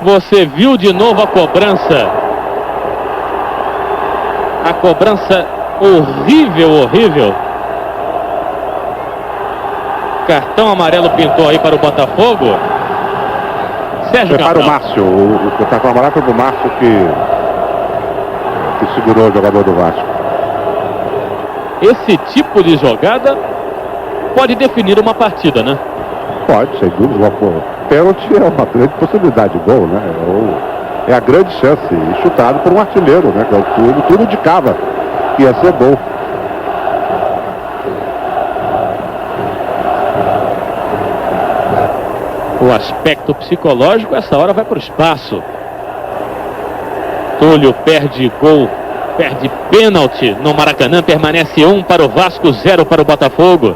Você viu de novo a cobrança. A cobrança horrível, horrível. Cartão amarelo pintou aí para o Botafogo. Sérgio Para o Márcio. O cartão amarelo foi para o Márcio que segurou o jogador do Vasco. Esse tipo de jogada pode definir uma partida, né? Pode, sem dúvida. Pênalti é uma grande possibilidade de gol, né? É a grande chance. E chutado por um artilheiro, né? Que é o Túlio. Tudo indicava que ia ser gol. O aspecto psicológico, essa hora vai para o espaço. Túlio perde gol, perde pênalti no Maracanã, permanece 1 para o Vasco, 0 para o Botafogo.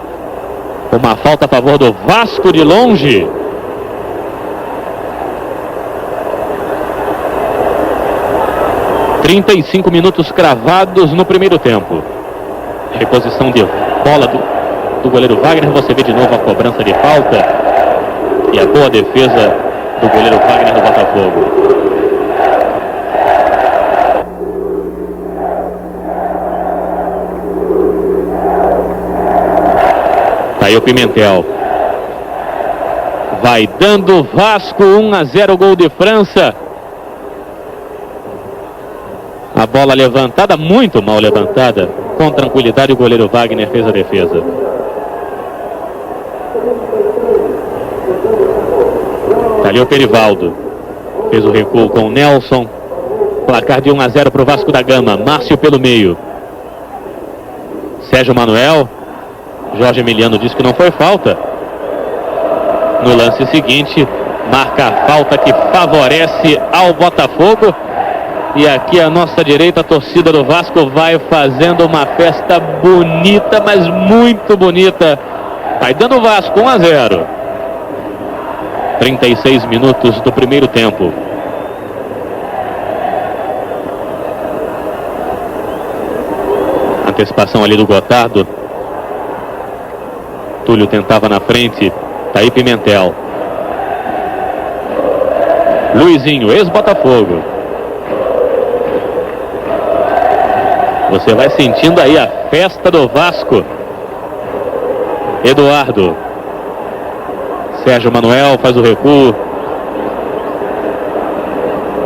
Uma falta a favor do Vasco de longe. ...35 minutos cravados no primeiro tempo. Reposição de bola do goleiro Wagner. Você vê de novo a cobrança de falta. E a boa defesa do goleiro Wagner do Botafogo. Tá aí o Pimentel. Vai dando Vasco 1-0, gol de França. A bola levantada, muito mal levantada. Com tranquilidade o goleiro Wagner fez a defesa. Tá ali o Perivaldo. Fez o recuo com o Nelson. Placar de 1-0 para o Vasco da Gama. Márcio pelo meio. Sérgio Manuel. Jorge Emiliano disse que não foi falta. No lance seguinte, marca a falta que favorece ao Botafogo. E aqui à nossa direita, a torcida do Vasco vai fazendo uma festa bonita, mas muito bonita. Vai dando o Vasco, 1-0. 36 minutos do primeiro tempo. Antecipação ali do Gotardo. Túlio tentava na frente. Tá aí Pimentel. Luizinho, ex-Botafogo. Você vai sentindo aí a festa do Vasco. Eduardo. Sérgio Manuel faz o recuo.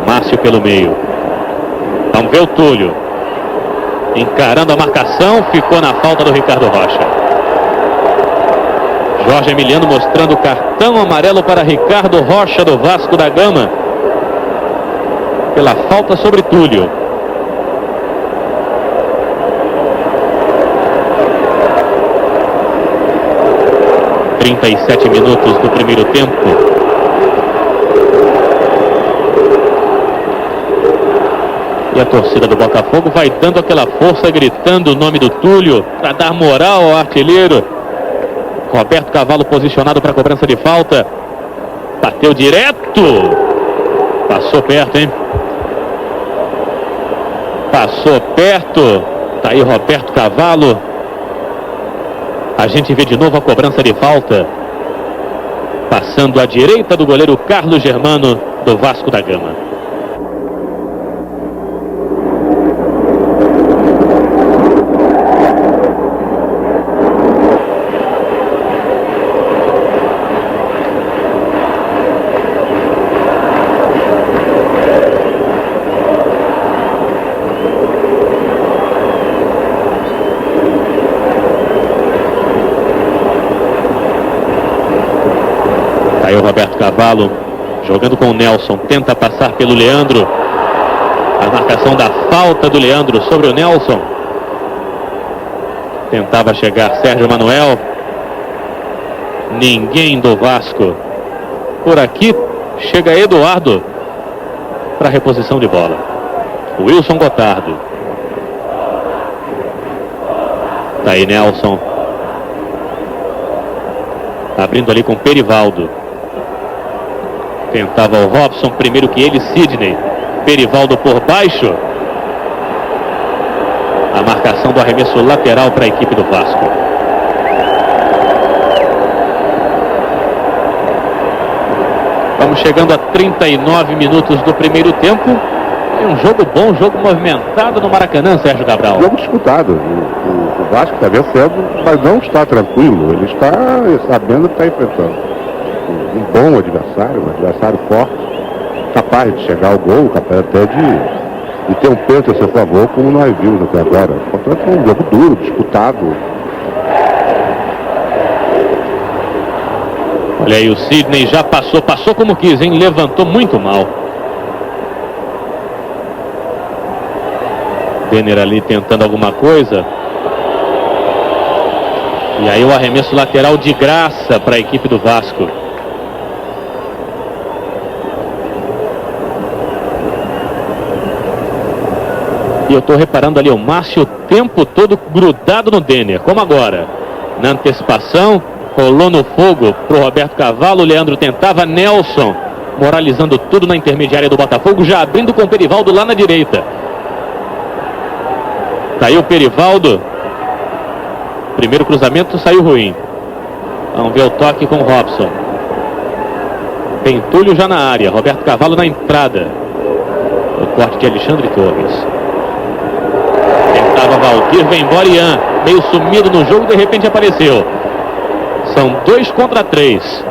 Márcio pelo meio. Vamos ver o Túlio. Encarando a marcação. Ficou na falta do Ricardo Rocha. Jorge Emiliano mostrando o cartão amarelo para Ricardo Rocha do Vasco da Gama. Pela falta sobre Túlio. Aos 37 minutos do primeiro tempo. E a torcida do Botafogo vai dando aquela força, gritando o nome do Túlio para dar moral ao artilheiro. Roberto Cavalo posicionado para a cobrança de falta. Bateu direto. Passou perto, hein? Passou perto. Tá aí Roberto Cavalo. A gente vê de novo a cobrança de falta. Passando à direita do goleiro Carlos Germano do Vasco da Gama. Aí o Roberto Cavalo jogando com o Nelson, tenta passar pelo Leandro. A marcação da falta do Leandro sobre o Nelson. Tentava chegar Sérgio Manuel. Ninguém do Vasco. Por aqui chega Eduardo para reposição de bola. Wilson Gotardo. Tá aí Nelson. Abrindo ali com Perivaldo. Tentava o Robson, primeiro que ele, Sidney. Perivaldo por baixo. A marcação do arremesso lateral para a equipe do Vasco. Vamos chegando a 39 minutos do primeiro tempo. É um jogo bom, jogo movimentado no Maracanã, Sérgio Cabral. Jogo disputado. O Vasco está vencendo, mas não está tranquilo. Ele está sabendo que está enfrentando um bom adversário, um adversário forte, capaz de chegar ao gol, capaz até de ter um peso a seu favor, como nós vimos até agora. Portanto, é um jogo duro, disputado. Olha aí, o Sidney já passou como quis, hein? Levantou muito mal. Denner ali tentando alguma coisa. E aí o arremesso lateral de graça para a equipe do Vasco. E eu estou reparando ali o Márcio o tempo todo grudado no Denner, como agora. Na antecipação, rolou no fogo para o Roberto Cavalo. O Leandro tentava, Nelson moralizando tudo na intermediária do Botafogo, já abrindo com o Perivaldo lá na direita. Tá aí o Perivaldo. Primeiro cruzamento saiu ruim. Vamos ver o toque com o Robson. Tem Túlio já na área, Roberto Cavalo na entrada. O corte de Alexandre Torres. Tentava Valdir, vem embora Ian. Meio sumido no jogo, de repente apareceu. São 2 contra 3.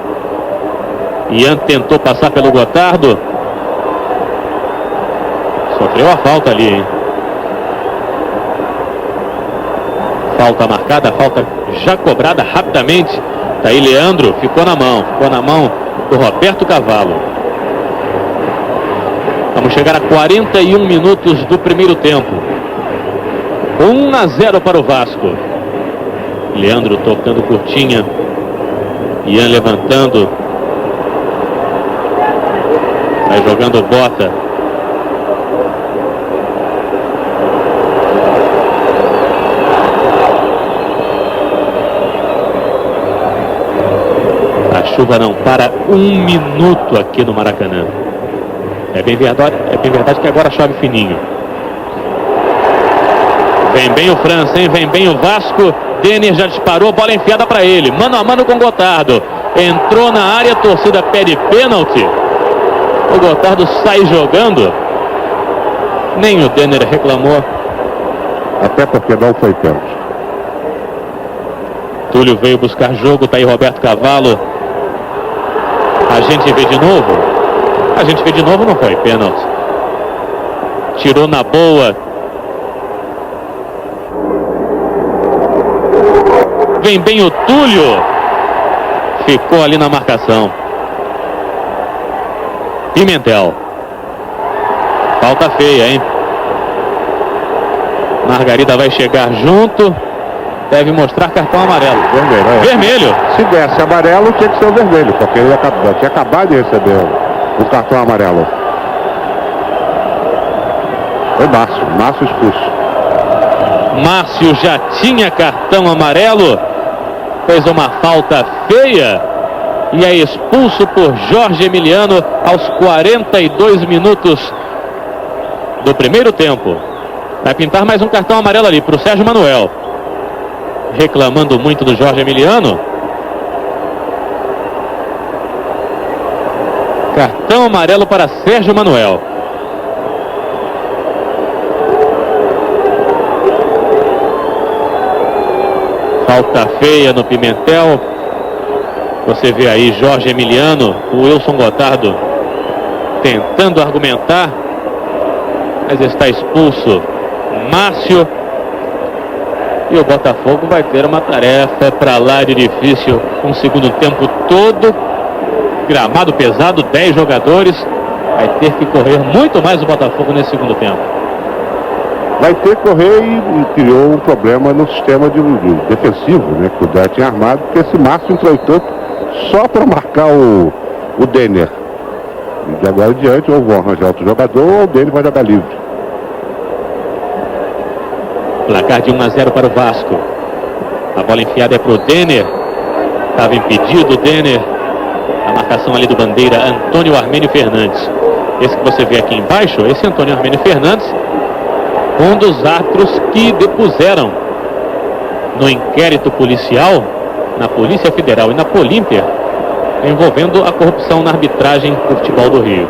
Ian tentou passar pelo Gotardo. Sofreu a falta ali, hein? Falta marcada, falta já cobrada rapidamente. Tá aí Leandro, ficou na mão do Roberto Cavalo. Vamos chegar a 41 minutos do primeiro tempo. 1-0 para o Vasco. Leandro tocando curtinha. Ian levantando. Vai jogando bota. chuva não para um minuto aqui no Maracanã. É bem verdade que agora chove fininho. Vem bem o França, hein? Vem bem o Vasco. Denner já disparou, bola enfiada para ele. Mano a mano com o Gotardo. Entrou na área, a torcida pede pênalti. O Gotardo sai jogando. Nem o Denner reclamou. Até porque não foi pênalti. Túlio veio buscar jogo, tá aí Roberto Cavalo. A gente vê de novo. A gente vê de novo, não foi pênalti. Tirou na boa. Vem bem o Túlio. Ficou ali na marcação. Pimentel. Falta feia, hein? Margarida vai chegar junto. Deve mostrar cartão amarelo. Vermelho. É. Vermelho. Se desse amarelo, tinha que ser o vermelho, porque ele tinha acabado de receber o cartão amarelo. Foi Márcio expulso. Márcio já tinha cartão amarelo. Fez uma falta feia. E é expulso por Jorge Emiliano aos 42 minutos do primeiro tempo. Vai pintar mais um cartão amarelo ali para o Sérgio Manuel. Reclamando muito do Jorge Emiliano. Cartão amarelo para Sérgio Manuel. Falta feia no Pimentel. Você vê aí Jorge Emiliano, o Wilson Gotardo tentando argumentar, mas está expulso Márcio. E o Botafogo vai ter uma tarefa para lá de difícil. Um segundo tempo todo. Gramado pesado, 10 jogadores. Vai ter que correr muito mais o Botafogo nesse segundo tempo. Vai ter que correr e criou um problema no sistema de defensivo, né? Que o Dé tinha armado, porque esse Márcio entrou em campo só para marcar o Denner. E de agora em diante, ou vão arranjar outro jogador, ou o Denner vai jogar livre. Placar de 1-0 para o Vasco. A bola enfiada é para o Denner. Estava impedido o Denner. A marcação ali do bandeira Antônio Armênio Fernandes. Esse que você vê aqui embaixo, esse Antônio Armênio Fernandes, um dos árbitros que depuseram no inquérito policial na Polícia Federal e na Polímpia, envolvendo a corrupção na arbitragem do futebol do Rio.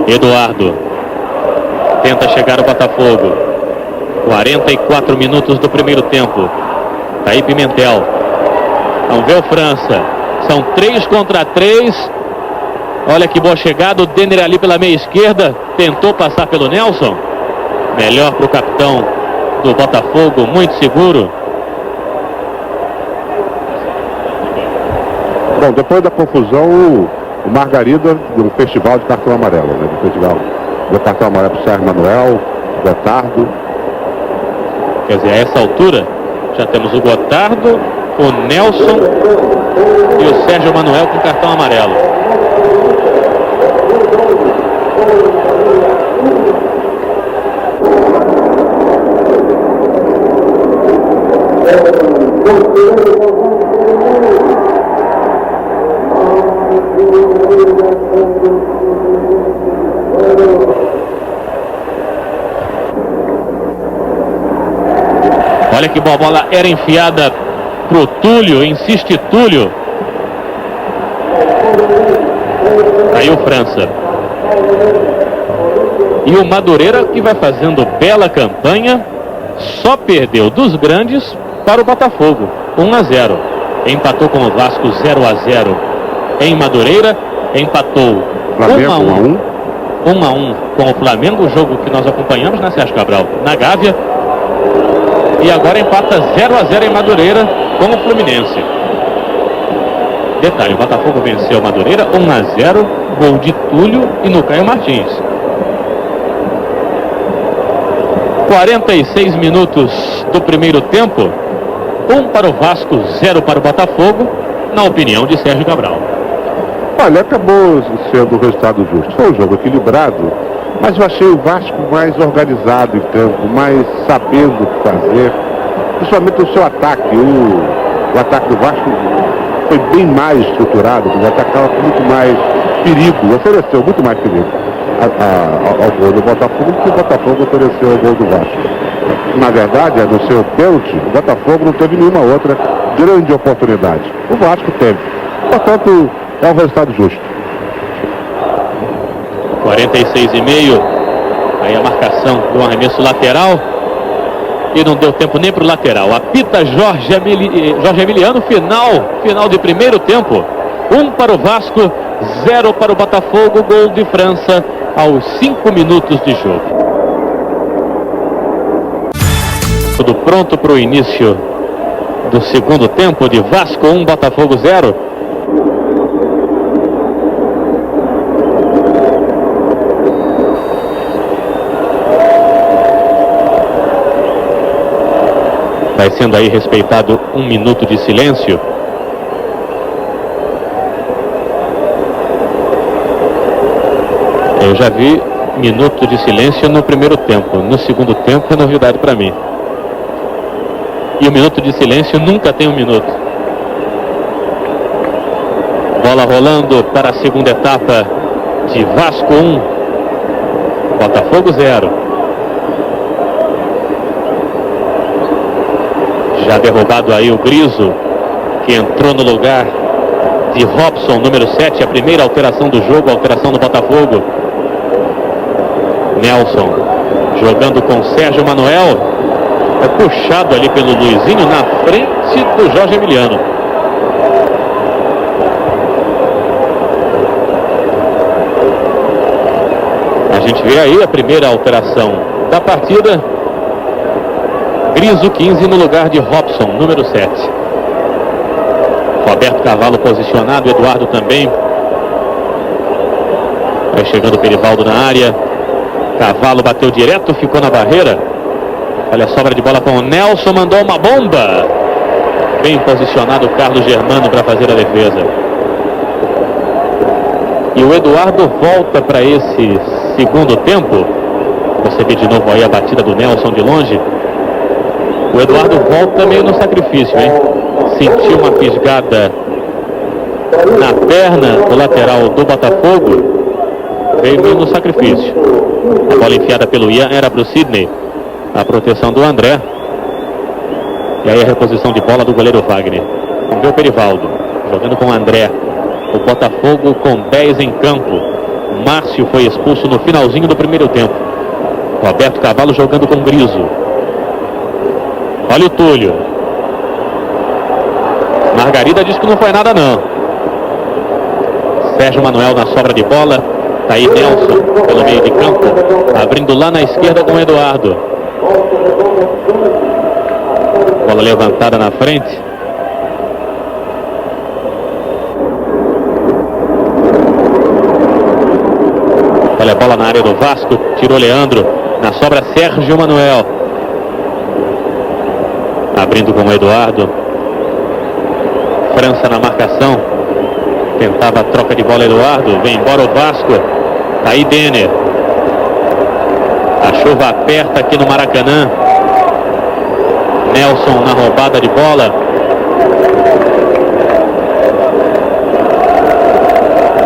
Eduardo tenta chegar o Botafogo. 44 minutos do primeiro tempo. Tá aí Pimentel. Vamos ver o França. São 3 contra 3. Olha que boa chegada. O Denner ali pela meia esquerda. Tentou passar pelo Nelson. Melhor para o capitão do Botafogo. Muito seguro. Bom, depois da confusão, o Margarida, no festival de cartão amarelo, né? Do festival do cartão amarelo para o Sérgio Manuel, Gotardo. Quer dizer, a essa altura já temos o Gotardo, o Nelson e o Sérgio Manuel com cartão amarelo. Olha que boa bola era enfiada pro Túlio, insiste Túlio. Aí o França. E o Madureira, que vai fazendo bela campanha, só perdeu dos grandes para o Botafogo, 1-0. Empatou com o Vasco 0-0 em Madureira, empatou 1-1 com o Flamengo, o jogo que nós acompanhamos, né, Sérgio Cabral, na Gávea. E agora empata 0-0 em Madureira com o Fluminense. Detalhe, o Botafogo venceu Madureira 1-0, gol de Túlio e no Caio Martins. 46 minutos do primeiro tempo, 1 para o Vasco, 0 para o Botafogo, na opinião de Sérgio Cabral. Olha, acabou sendo um resultado justo. Foi um jogo equilibrado. Mas eu achei o Vasco mais organizado em campo, mais sabendo o que fazer, principalmente o seu ataque. O ataque do Vasco foi bem mais estruturado, ele atacava com muito mais perigo, ofereceu muito mais perigo ao gol do Botafogo do que o Botafogo ofereceu ao gol do Vasco. Na verdade, a não ser o pênalti, o Botafogo não teve nenhuma outra grande oportunidade. O Vasco teve. Portanto, é um resultado justo. 46,5. Aí a marcação do arremesso lateral. E não deu tempo nem para o lateral. Apita Jorge Emiliano, final de primeiro tempo. 1 para o Vasco, 0 para o Botafogo. Gol de França aos 5 minutos de jogo. Tudo pronto para o início do segundo tempo de Vasco 1, Botafogo 0. Vai sendo aí respeitado 1 minuto de silêncio. Eu já vi minuto de silêncio no primeiro tempo. No segundo tempo é novidade para mim. E o minuto de silêncio nunca tem 1 minuto. Bola rolando para a segunda etapa de Vasco 1, Botafogo 0. Já derrubado aí o Griso, que entrou no lugar de Robson, número 7, a primeira alteração do jogo, alteração do Botafogo. Nelson jogando com Sérgio Manuel. É puxado ali pelo Luizinho na frente do Jorge Emiliano. A gente vê aí a primeira alteração da partida. Griso 15 no lugar de Robson, número 7. Roberto Cavalo posicionado, Eduardo também. Vai chegando o Perivaldo na área. Cavalo bateu direto, ficou na barreira. Olha a sobra de bola com o Nelson, mandou uma bomba. Bem posicionado o Carlos Germano para fazer a defesa. E o Eduardo volta para esse segundo tempo. Você vê de novo aí a batida do Nelson de longe. O Eduardo volta meio no sacrifício, hein? Sentiu uma fisgada na perna do lateral do Botafogo. Veio meio no sacrifício. A bola enfiada pelo Ian era para o Sidney. A proteção do André. E aí a reposição de bola do goleiro Wagner. Vamos ver o Perivaldo jogando com o André. O Botafogo com 10 em campo. Márcio foi expulso no finalzinho do primeiro tempo. Roberto Cavalo jogando com Griso. Olha o Túlio. Margarida diz que não foi nada não. Sérgio Manuel na sobra de bola. Tá aí Nelson pelo meio de campo. Abrindo lá na esquerda com o Eduardo. Bola levantada na frente. Olha a bola na área do Vasco. Tirou Leandro. Na sobra Sérgio Manuel. Abrindo com o Eduardo. França na marcação. Tentava a troca de bola Eduardo. Vem embora o Vasco. Tá aí Denner. A chuva aperta aqui no Maracanã. Nelson na roubada de bola.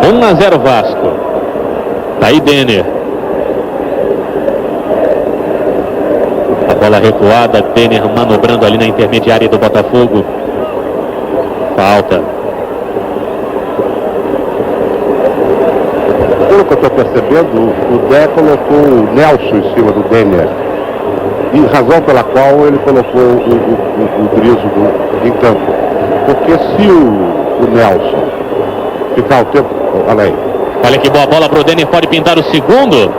— 1-0 Vasco. Tá aí Denner. A bola recuada. Denner manobrando ali na intermediária do Botafogo. Falta. Pelo que eu estou percebendo, o Dé colocou o Nelson em cima do Denner. E razão pela qual ele colocou o Griso em campo. Porque se o Nelson ficar o tempo... Olha aí. Olha que boa bola pro Denner, pode pintar o segundo.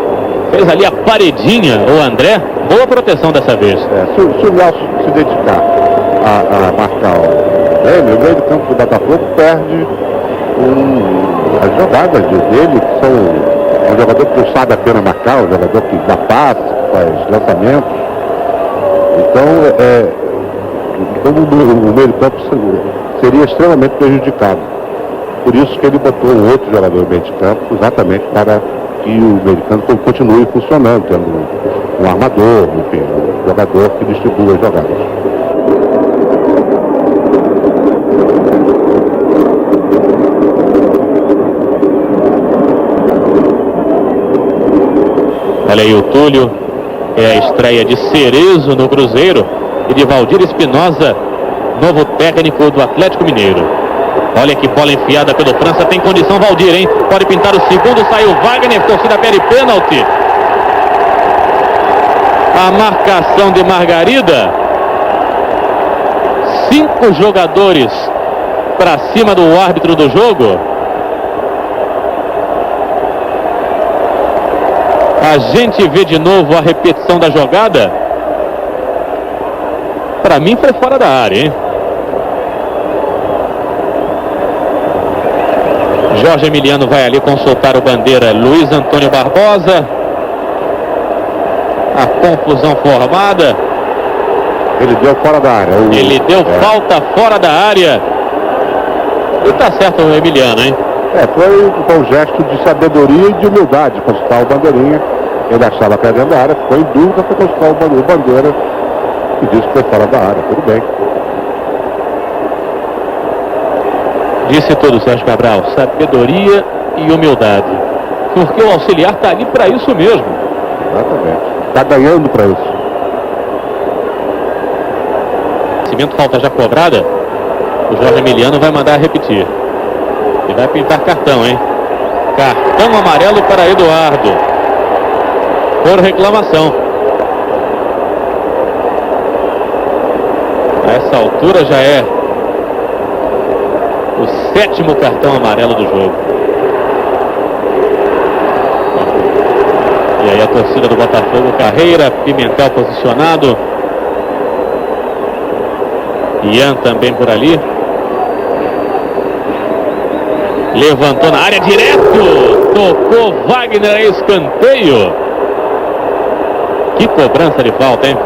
Fez ali a paredinha o André. Boa proteção dessa vez. Se o Nelson se dedicar a marcar ele, o meio de campo do Botafogo perde as jogadas dele, que são um jogador que não sabe apenas marcar, um jogador que dá passe, faz lançamentos. Então o meio de campo seria extremamente prejudicado. Por isso que ele botou um outro jogador no meio de campo, exatamente para que o meio de campo continue funcionando, tendo um armador, enfim, um jogador que distribua as jogadas. Olha aí o Túlio, é a estreia de Cerezo no Cruzeiro e de Valdir Espinosa, novo técnico do Atlético Mineiro. Olha que bola enfiada pelo França, tem condição Valdir, hein? Pode pintar o segundo, saiu Wagner, torcida pede pênalti. A marcação de Margarida. 5 jogadores para cima do árbitro do jogo. A gente vê de novo a repetição da jogada. Para mim foi fora da área, hein? Jorge Emiliano vai ali consultar o bandeira Luiz Antônio Barbosa. A confusão formada. Ele deu fora da área. Ele deu falta fora da área. E tá certo o Emiliano, hein? Foi um gesto de sabedoria e de humildade consultar o bandeirinha. Ele achava que era dentro da área, ficou em dúvida, foi consultar o bandeira e disse que foi fora da área. Tudo bem. Disse tudo, Sérgio Cabral, sabedoria e humildade. Porque o auxiliar está ali para isso mesmo. Exatamente. Está ganhando para isso. Cimento, falta já cobrada. O Jorge Emiliano vai mandar repetir. E vai pintar cartão, hein? Cartão amarelo para Eduardo. Por reclamação. A essa altura já é o 7º cartão amarelo do jogo. E aí a torcida do Botafogo, Carreira, Pimentel posicionado. Ian também por ali. Levantou na área direto. Tocou Wagner, a escanteio. Que cobrança de falta, hein?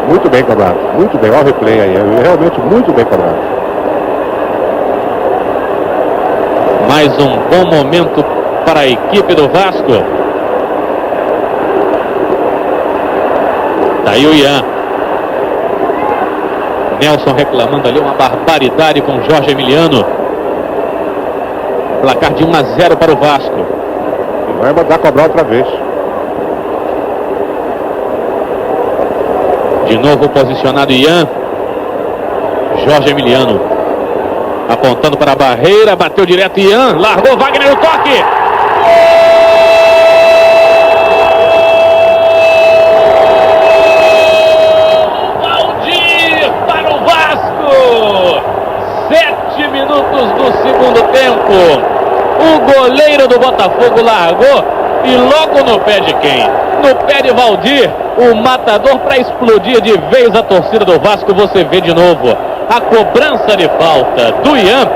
Muito bem cobrado. Muito bem. Olha o replay aí. É realmente muito bem cobrado. Mais um bom momento para a equipe do Vasco. Daí o Ian. Nelson reclamando ali uma barbaridade com Jorge Emiliano. Placar de 1-0 para o Vasco. Vai mandar cobrar outra vez. De novo posicionado Ian. Jorge Emiliano. Apontando para a barreira. Bateu direto Ian. Largou Wagner no toque. Valdir para o Vasco. 7 minutos do segundo tempo. O goleiro do Botafogo largou. E logo no pé de quem? No pé de Valdir. O matador para explodir de vez a torcida do Vasco. Você vê de novo a cobrança de falta do Ian.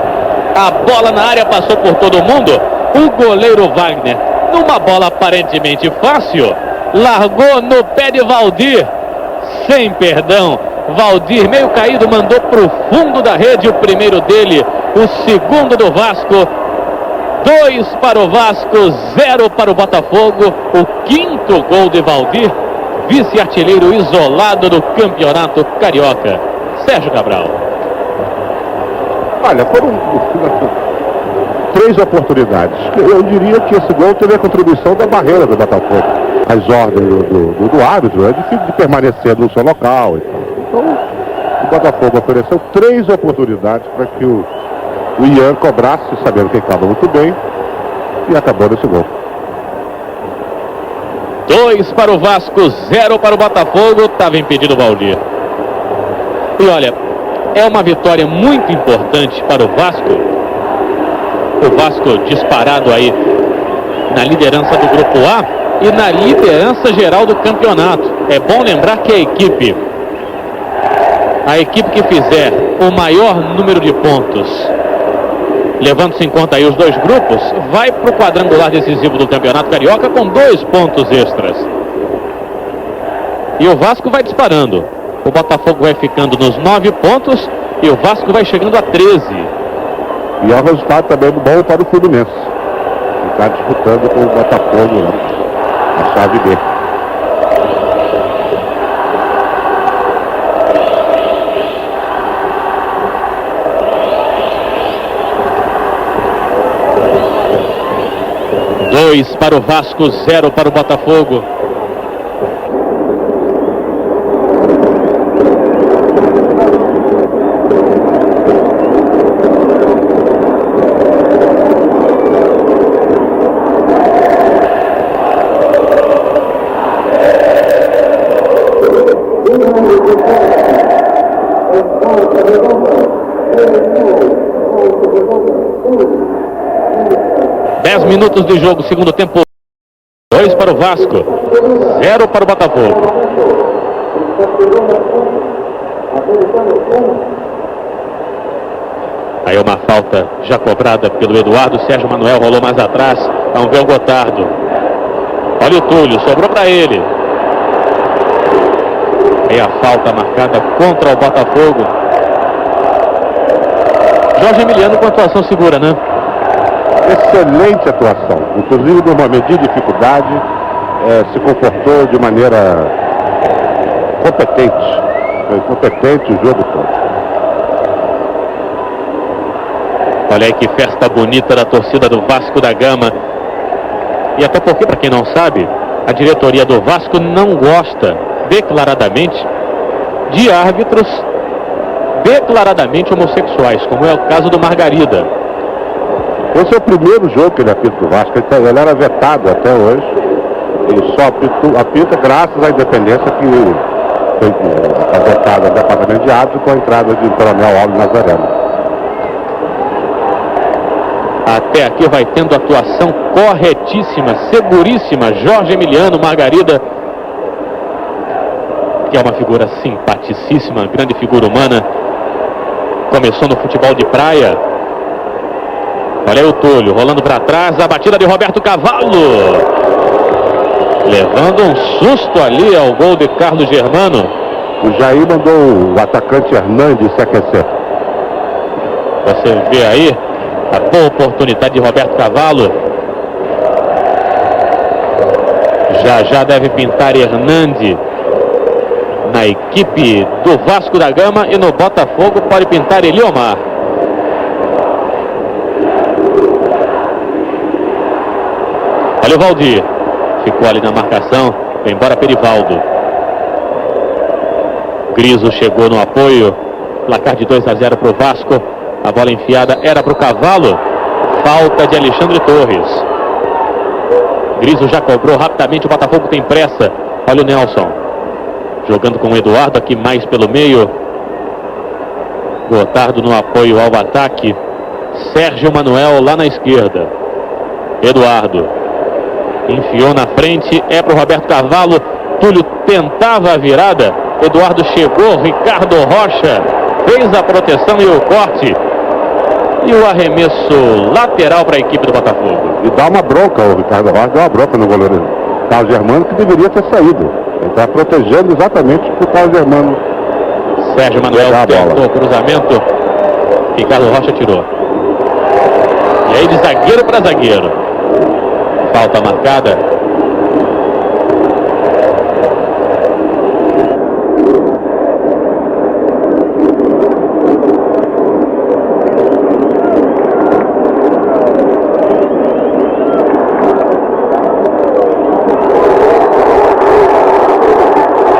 A bola na área passou por todo mundo. O goleiro Wagner, numa bola aparentemente fácil, largou no pé de Valdir. Sem perdão. Valdir, meio caído, mandou para o fundo da rede o primeiro dele. O segundo do Vasco. 2 para o Vasco, 0 para o Botafogo. O 5º gol de Valdir. Vice-artilheiro isolado do Campeonato Carioca. Sérgio Cabral. Olha, foram 3 oportunidades. Eu diria que esse gol teve a contribuição da barreira do Botafogo. As ordens do árbitro, é difícil de permanecer no seu local. Então, o Botafogo ofereceu 3 oportunidades para que o Ian cobrasse, sabendo que estava muito bem, e acabou nesse gol. 2 para o Vasco, 0 para o Botafogo. Estava impedido o Valdir. E olha, é uma vitória muito importante para o Vasco. O Vasco disparado aí na liderança do Grupo A e na liderança geral do campeonato. É bom lembrar que a equipe que fizer o maior número de pontos, levando-se em conta aí os 2 grupos, vai para o quadrangular decisivo do Campeonato Carioca com 2 pontos extras. E o Vasco vai disparando. O Botafogo vai ficando nos 9 pontos e o Vasco vai chegando a 13. E é um resultado também bom para o Fluminense, está disputando com o Botafogo lá, a chave B. Dois para o Vasco, 0 para o Botafogo. Minutos de jogo, segundo tempo. 2 para o Vasco, 0 para o Botafogo. Aí uma falta já cobrada pelo Eduardo. Sérgio Manuel rolou mais atrás. Vamos ver o Gotardo. Olha o Túlio, sobrou para ele. Aí a falta marcada contra o Botafogo. Jorge Emiliano com atuação segura, né? Excelente atuação, inclusive numa medida de dificuldade, se comportou de maneira competente, foi competente o jogo todo. Olha aí que festa bonita da torcida do Vasco da Gama. E até porque, para quem não sabe, a diretoria do Vasco não gosta declaradamente de árbitros declaradamente homossexuais, como é o caso do Margarida. Esse é o primeiro jogo que ele apita do Vasco. Ele era vetado até hoje. Ele só apita graças à independência que foi adotada no departamento de árbitro com a entrada de Coronel Alves Nazareno. Até aqui vai tendo atuação corretíssima, seguríssima. Jorge Emiliano, Margarida, que é uma figura simpaticíssima, grande figura humana. Começou no futebol de praia. Olha aí o Túlio, rolando para trás, a batida de Roberto Cavalo. Levando um susto ali ao gol de Carlos Germano. O Jair mandou o atacante Hernandes se aquecer. Você vê aí a boa oportunidade de Roberto Cavalo. Já deve pintar Hernandes na equipe do Vasco da Gama, e no Botafogo pode pintar Eliomar. Olha o Valdir, ficou ali na marcação, foi embora Perivaldo. Griso chegou no apoio, placar de 2-0 para o Vasco. A bola enfiada era para o Cavalo, falta de Alexandre Torres. Griso já cobrou rapidamente, o Botafogo tem pressa. Olha o Nelson, jogando com o Eduardo aqui mais pelo meio. Gotardo no apoio ao ataque. Sérgio Manuel lá na esquerda. Eduardo enfiou na frente, é para o Roberto Cavalo. Túlio tentava a virada, Eduardo chegou, Ricardo Rocha fez a proteção e o corte. E o arremesso lateral para a equipe do Botafogo. E dá uma bronca, o Ricardo Rocha dá uma bronca no goleiro Carlos Germano, que deveria ter saído. Ele está protegendo exatamente o Carlos Germano. Sérgio Manuel tentou o cruzamento, Ricardo Rocha tirou. E aí de zagueiro para zagueiro. Falta marcada.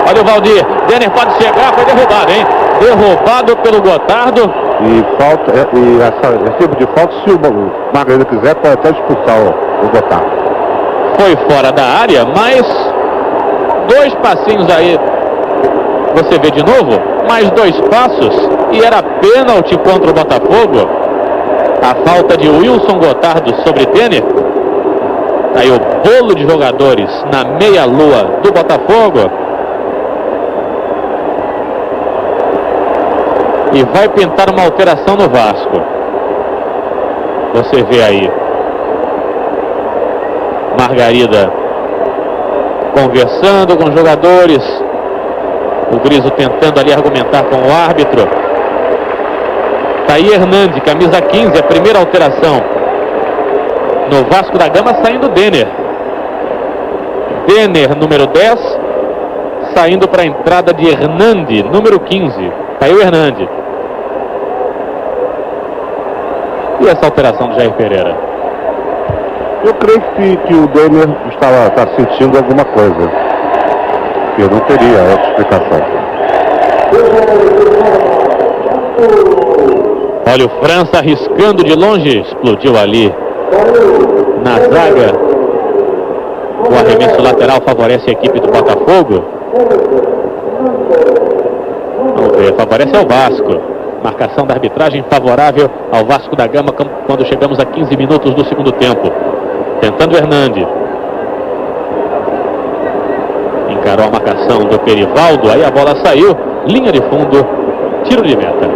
Olha o Valdir, Denner pode chegar, foi derrubado, hein? Derrubado pelo Gotardo. E falta, esse tipo de falta, se o Margarida quiser, pode até expulsar o Gotardo. Foi fora da área, mas 2 passinhos aí, você vê de novo, mais 2 passos, e era pênalti contra o Botafogo. A falta de Wilson Gotardo sobre Denner. Aí o bolo de jogadores na meia-lua do Botafogo. E vai pintar uma alteração no Vasco. Você vê aí Margarida conversando com os jogadores. O Griso tentando ali argumentar com o árbitro. Tá aí Hernandes, camisa 15, a primeira alteração. No Vasco da Gama saindo Denner. Denner, número 10, saindo para a entrada de Hernandi, número 15. Caiu Hernandi. E essa alteração do Jair Pereira? Eu creio que o Denner está sentindo alguma coisa. Eu não teria outra explicação. Olha o França arriscando de longe. Explodiu ali na zaga. O arremesso lateral favorece a equipe do Botafogo. Vamos ver, favorece ao Vasco. Marcação da arbitragem favorável ao Vasco da Gama quando chegamos a 15 minutos do segundo tempo. Tentando Hernandi. Encarou a marcação do Perivaldo. Aí a bola saiu. Linha de fundo. Tiro de meta.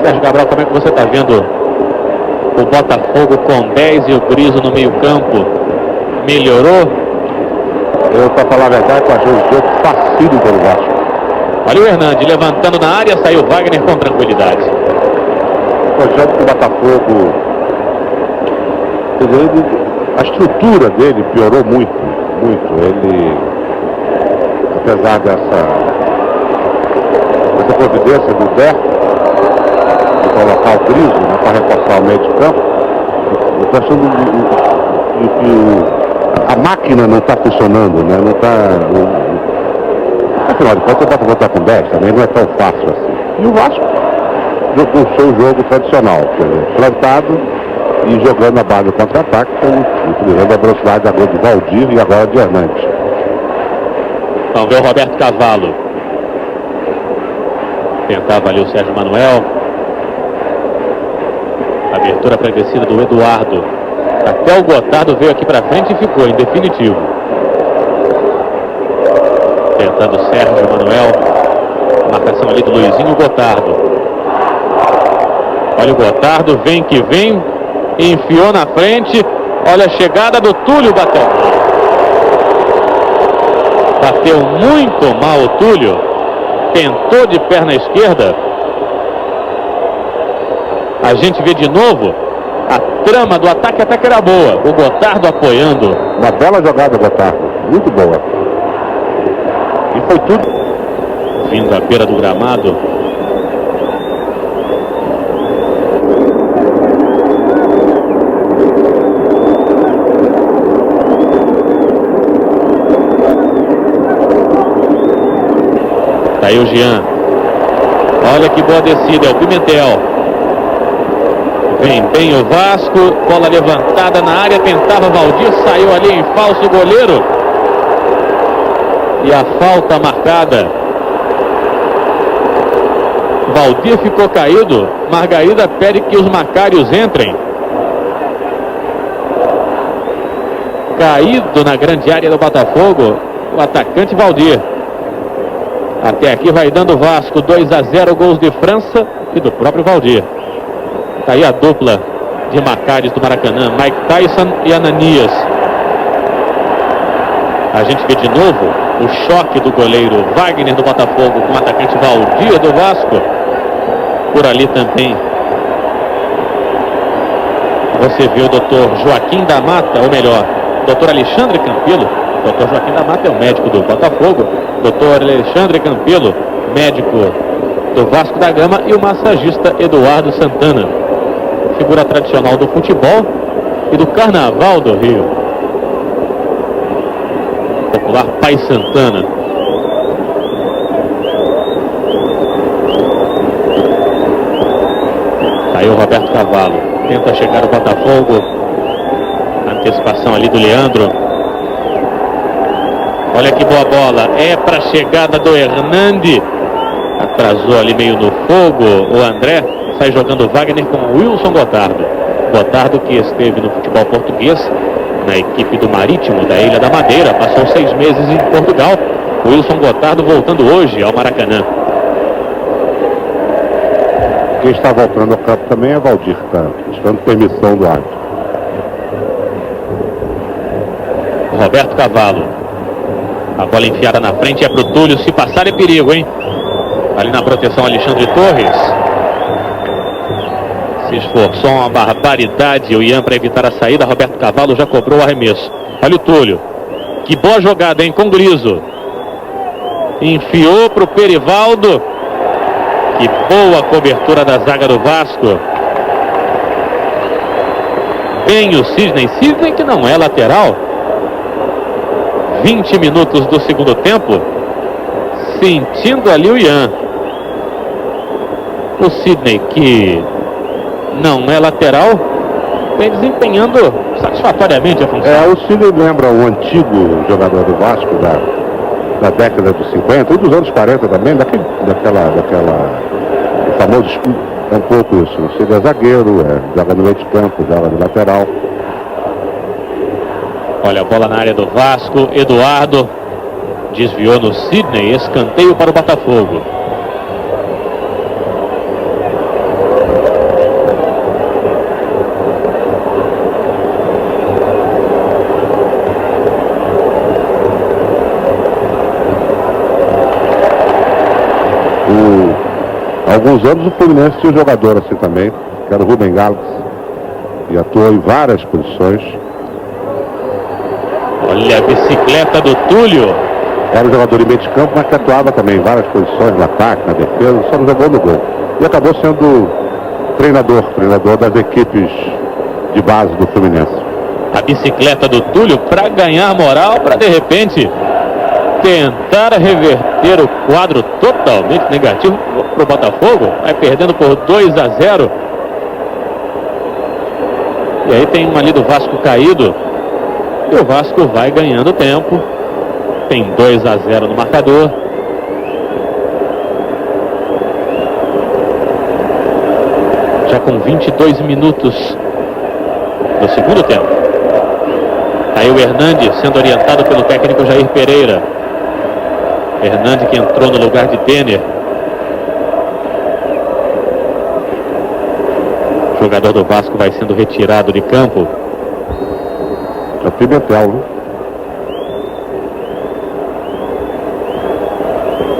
Sérgio Cabral, como é que você está vendo o Botafogo com 10 e o Griso no meio campo? Melhorou? Eu, para falar a verdade, eu achei o jogo facílio pelo Vasco. Olha o Hernandi levantando na área, saiu Wagner com tranquilidade. O projeto do Botafogo, a estrutura dele piorou muito, muito. Ele, apesar dessa providência do Derco, de colocar o Griso, né, para reforçar o meio de campo, eu estou achando que a máquina não está funcionando, né? Não está. Afinal de contas, o Botafogo está com 10, também não é tão fácil assim. E o Vasco jogou o seu jogo tradicional, plantado e jogando a base do contra-ataque, utilizando a velocidade agora de Valdir e agora de Hernandes. Vamos ver o Roberto Cavalo. Tentava ali o Sérgio Manuel. Abertura para a descida do Eduardo. Até o Gotardo veio aqui para frente e ficou em definitivo. Tentando o Sérgio Manuel. Marcação ali do Luizinho Gotardo. Olha o Gotardo, vem que vem. Enfiou na frente. Olha a chegada do Túlio, bateu. Bateu muito mal o Túlio. Tentou de perna esquerda. A gente vê de novo. A trama do ataque até que era boa. O Gotardo apoiando. Uma bela jogada, Gotardo. Muito boa. E foi tudo. Vindo à beira do gramado. Tá aí o Jean. Olha que boa descida. É o Pimentel. Vem bem o Vasco, bola levantada na área, tentava Valdir, saiu ali em falso o goleiro. E a falta marcada. Valdir ficou caído, Margarida pede que os Macários entrem. Caído na grande área do Botafogo, o atacante Valdir. Até aqui vai dando o Vasco 2-0, gols de França e do próprio Valdir. Tá aí a dupla de Macários do Maracanã, Mike Tyson e Ananias. A gente vê de novo o choque do goleiro Wagner do Botafogo com o atacante Valdir do Vasco. Por ali também você vê o doutor Joaquim da Mata, ou melhor, doutor Alexandre Campelo. Doutor Joaquim da Mata é o médico do Botafogo. Doutor Alexandre Campelo, médico do Vasco da Gama, e o massagista Eduardo Santana, figura tradicional do futebol e do carnaval do Rio. Popular Pai Santana. Aí o Roberto Cavalo tenta chegar o Botafogo. Antecipação ali do Leandro. Olha que boa bola. É para a chegada do Hernandi. Atrasou ali meio no fogo o André. Sai jogando o Wagner com o Wilson Gotardo. Gotardo que esteve no futebol português, na equipe do Marítimo da Ilha da Madeira. Passou 6 meses em Portugal. O Wilson Gotardo voltando hoje ao Maracanã. Quem está voltando ao campo também é Valdir, tá esperando permissão do árbitro. Roberto Cavalo. A bola enfiada na frente é pro Túlio. Se passar é perigo, hein? Ali na proteção, Alexandre Torres. Se esforçou uma barbaridade o Ian para evitar a saída. Roberto Cavalo já cobrou o arremesso. Olha o Túlio. Que boa jogada, hein? Com Griso. Enfiou pro Perivaldo. Que boa cobertura da zaga do Vasco. Vem o Sidney. Sidney que não é lateral. 20 minutos do segundo tempo. Sentindo ali o Ian. O Sidney que não é lateral, vem desempenhando satisfatoriamente a função. O Sidney lembra o antigo jogador do Vasco da década de 50 e dos anos 40 também, daquela o famoso escudo. É um pouco isso. O Sidney é zagueiro, joga no meio de campo, joga no lateral. Olha a bola na área do Vasco. Eduardo desviou no Sidney. Escanteio para o Botafogo. Alguns anos o Fluminense tinha um jogador assim também, que era o Rubem Gales, e atuou em várias posições. Olha a bicicleta do Túlio. Era um jogador em meio de campo, mas que atuava também em várias posições, no ataque, na defesa, só não jogou no gol. E acabou sendo treinador das equipes de base do Fluminense. A bicicleta do Túlio para ganhar moral, para de repente tentar reverter o quadro totalmente negativo para o Botafogo. Vai perdendo por 2-0. E aí tem uma ali do Vasco caído. E o Vasco vai ganhando tempo. Tem 2-0 no marcador. Já com 22 minutos do segundo tempo. Aí o Hernandes sendo orientado pelo técnico Jair Pereira. Hernandes que entrou no lugar de Denner. O jogador do Vasco vai sendo retirado de campo. É Pimentel, né?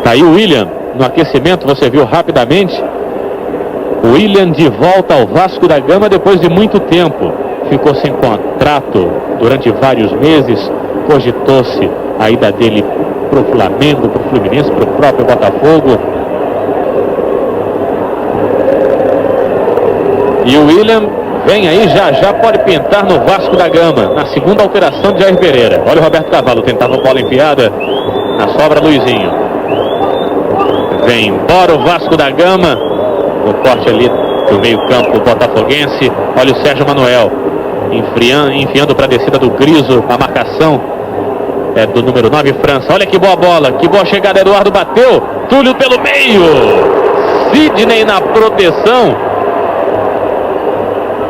Tá aí o William no aquecimento, você viu rapidamente. O William de volta ao Vasco da Gama depois de muito tempo. Ficou sem contrato durante vários meses. Cogitou-se a ida dele pro Flamengo, pro Fluminense, pro próprio Botafogo. E o William vem aí, já pode pintar no Vasco da Gama, na segunda alteração de Jair Pereira. Olha o Roberto Cavalo, tentava a bola enfiada, na sobra Luizinho. Vem embora o Vasco da Gama, no corte ali do meio campo botafoguense. Olha o Sérgio Manuel, enfiando para a descida do Griso, a marcação é do número 9, França. Olha que boa bola, que boa chegada, Eduardo bateu, Túlio pelo meio, Sidney na proteção.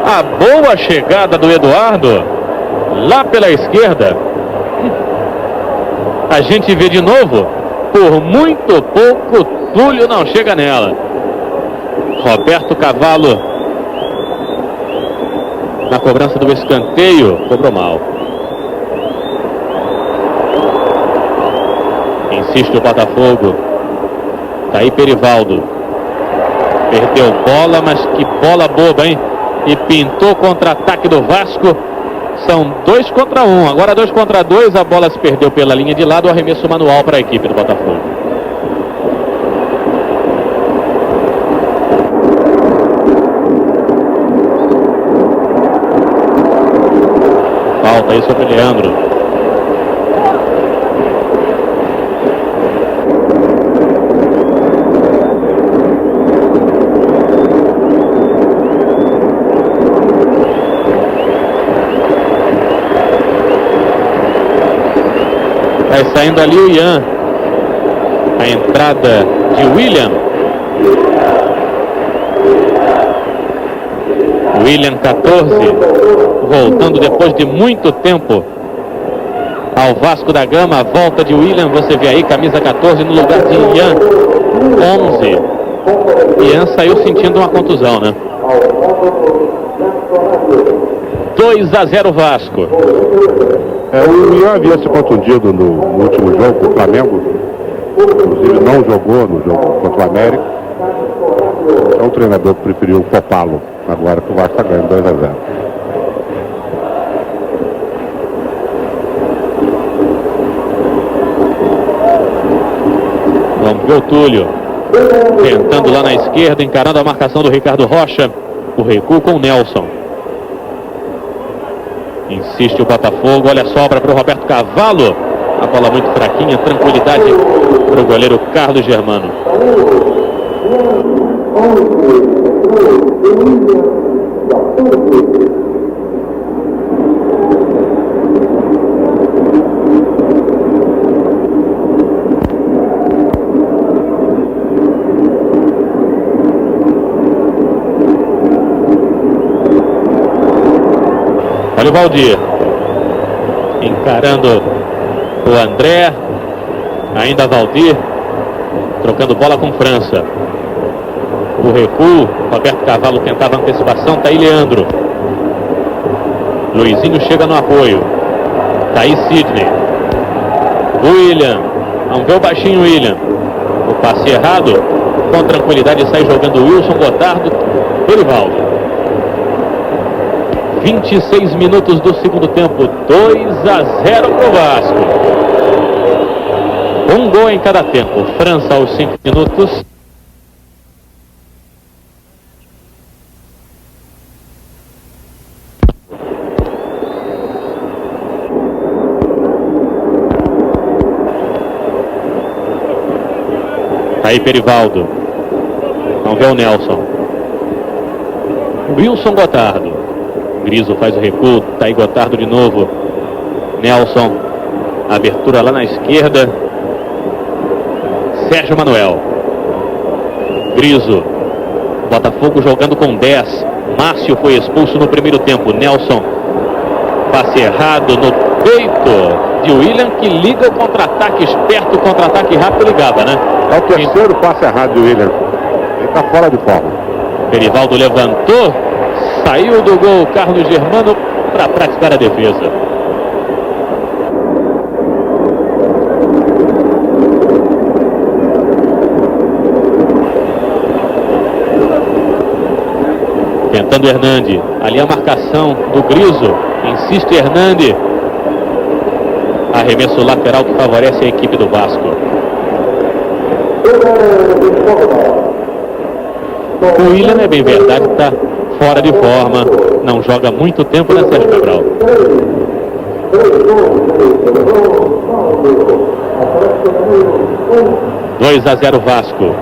A boa chegada do Eduardo lá pela esquerda. A gente vê de novo, por muito pouco Túlio não chega nela. Roberto Cavalo na cobrança do escanteio, cobrou mal. Insiste o Botafogo. Tá aí Perivaldo. Perdeu bola, mas que bola boba, hein? E pintou contra-ataque do Vasco. São 2 contra 1. Agora 2 contra 2. A bola se perdeu pela linha de lado. O arremesso manual para a equipe do Botafogo. Falta aí sobre o Leandro. Vai saindo ali o Ian. A entrada de William. William 14. Voltando depois de muito tempo ao Vasco da Gama. A volta de William, você vê aí, camisa 14 no lugar de Ian 11. Ian saiu sentindo uma contusão, né? 2-0 Vasco. O Ian havia se contundido no último jogo com o Flamengo, inclusive não jogou no jogo contra o América. Então o treinador preferiu poupá-lo agora que o Vasco está ganhando 2-0. Vamos ver o Túlio tentando lá na esquerda, encarando a marcação do Ricardo Rocha. O recuo com o Nelson. Insiste o Botafogo, olha a sobra para o Roberto Cavalo. A bola muito fraquinha, tranquilidade para o goleiro Carlos Germano. Olha o Valdir encarando o André, ainda Valdir trocando bola com França. O recuo, Roberto Cavalo tentava antecipação, tá aí Leandro. Luizinho chega no apoio, tá aí Sidney. William, vamos ver o baixinho William. O passe errado, com tranquilidade sai jogando o Wilson Gotardo. Perivaldo. 26 minutos do segundo tempo, 2-0 para o Vasco. Um gol em cada tempo. França aos 5 minutos. Aí Perivaldo. Vamos ver o Nelson. Wilson Gotardo. Griso faz o recuo, tá aí Gotardo de novo. Nelson, abertura lá na esquerda. Sérgio Manuel. Griso. Botafogo jogando com 10. Márcio foi expulso no primeiro tempo. Nelson, passe errado no peito de William, que liga o contra-ataque esperto, o contra-ataque rápido ligava, né? É o terceiro passe errado de William. Ele tá fora de forma. Perivaldo levantou. Saiu do gol Carlos Germano para praticar a defesa. Tentando Hernande. Ali a marcação do Griso. Insiste Hernande. Arremesso lateral que favorece a equipe do Vasco. O William, é bem verdade, está fora de forma, não joga muito tempo, né, Sérgio Cabral? Dois a 0 Vasco.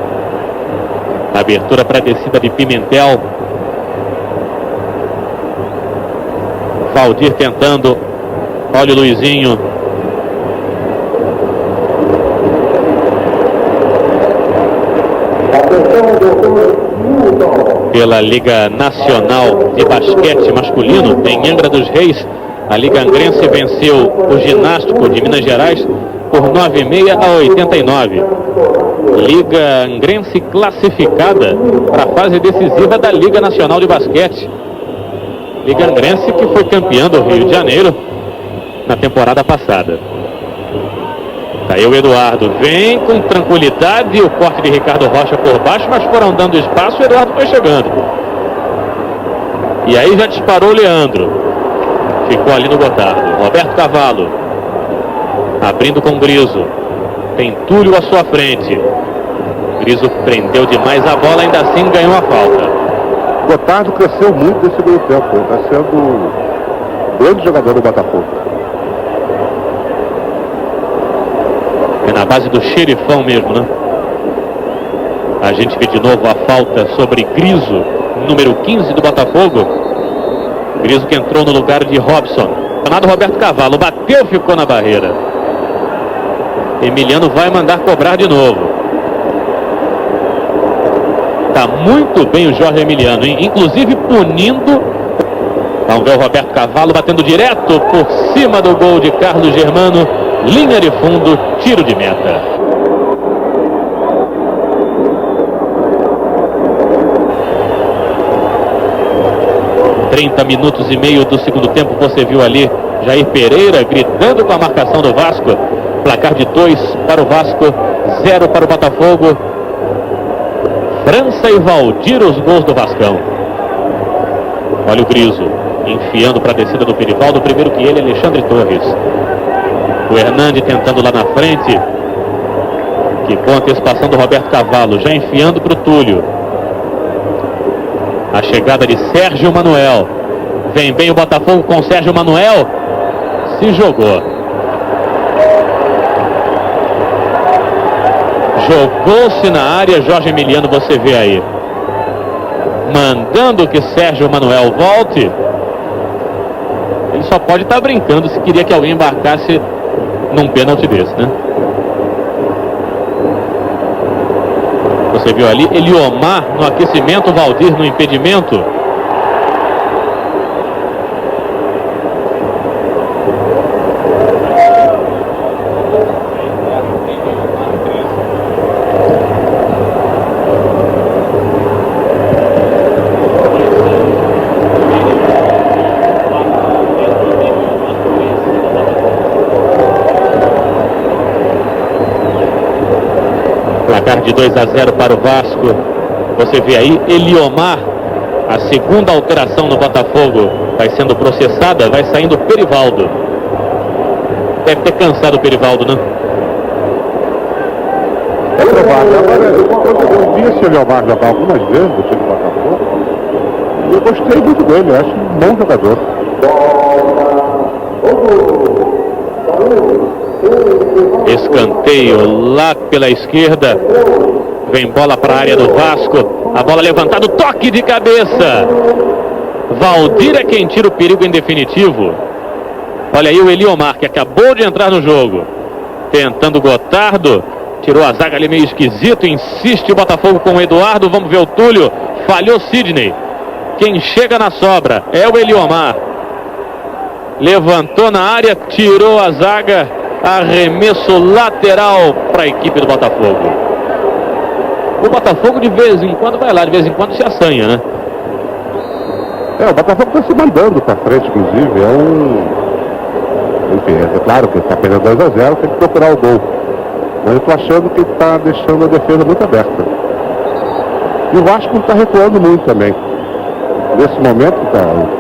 Abertura para a descida de Pimentel. Valdir tentando. Olha o Luizinho. Pela Liga Nacional de Basquete Masculino, em Angra dos Reis, a Liga Angrense venceu o Ginástico de Minas Gerais por 96 a 89. Liga Angrense classificada para a fase decisiva da Liga Nacional de Basquete. Liga Angrense que foi campeã do Rio de Janeiro na temporada passada. Tá aí o Eduardo, vem com tranquilidade, o corte de Ricardo Rocha por baixo, mas foram dando espaço, o Eduardo foi chegando. E aí já disparou o Leandro. Ficou ali no Gotardo. Roberto Cavalo. Abrindo com Griso. Tem Túlio à sua frente. Griso prendeu demais a bola, ainda assim ganhou a falta. Gotardo cresceu muito nesse meio tempo. Está sendo um grande jogador do Botafogo. É na base do xerifão mesmo, né? A gente vê de novo a falta sobre Griso, número 15 do Botafogo. Griso que entrou no lugar de Robson. Chamado Roberto Cavalo, bateu, ficou na barreira. Emiliano vai mandar cobrar de novo. Tá muito bem o Jorge Emiliano, hein? Inclusive punindo. Vamos ver o Roberto Cavalo batendo direto por cima do gol de Carlos Germano. Linha de fundo, tiro de meta. (30 minutos e meio do segundo tempo). Você viu ali Jair Pereira gritando com a marcação do Vasco. Placar de 2 para o Vasco, 0 para o Botafogo. França e Valdir os gols do Vascão. Olha o Griso enfiando para a descida do Perivaldo. Primeiro que ele, Alexandre Torres. O Hernande tentando lá na frente. Que com antecipação do Roberto Cavalo, já enfiando para o Túlio. A chegada de Sérgio Manuel. Vem bem o Botafogo com Sérgio Manuel. Se jogou. Jogou-se na área. Jorge Emiliano, você vê aí, mandando que Sérgio Manuel volte. Ele só pode estar brincando se queria que alguém embarcasse num pênalti desse, né? Você viu ali Eliomar no aquecimento, Valdir no impedimento. Placar de 2-0 para o Vasco. Você vê aí Eliomar, a segunda alteração no Botafogo, vai sendo processada, vai saindo o Perivaldo. Deve ter cansado o Perivaldo, né? É provável. Agora, eu vi esse Eliomar jogar algumas vezes no time do Botafogo e eu gostei muito dele, eu acho um bom jogador. Escanteio lá pela esquerda. Vem bola para a área do Vasco. A bola levantada, toque de cabeça. Valdir é quem tira o perigo em definitivo. Olha aí o Eliomar, que acabou de entrar no jogo. Tentando Gotardo. Tirou a zaga ali meio esquisito. Insiste o Botafogo com o Eduardo. Vamos ver o Túlio. Falhou Sidney. Quem chega na sobra é o Eliomar. Levantou na área, tirou a zaga. Arremesso lateral para a equipe do Botafogo. O Botafogo de vez em quando vai lá, de vez em quando se assanha, né? O Botafogo está se mandando para frente, inclusive. Enfim, é claro que está perdendo 2-0, tem que procurar o gol. Mas eu estou achando que ele está deixando a defesa muito aberta. E o Vasco está recuando muito também. Nesse momento,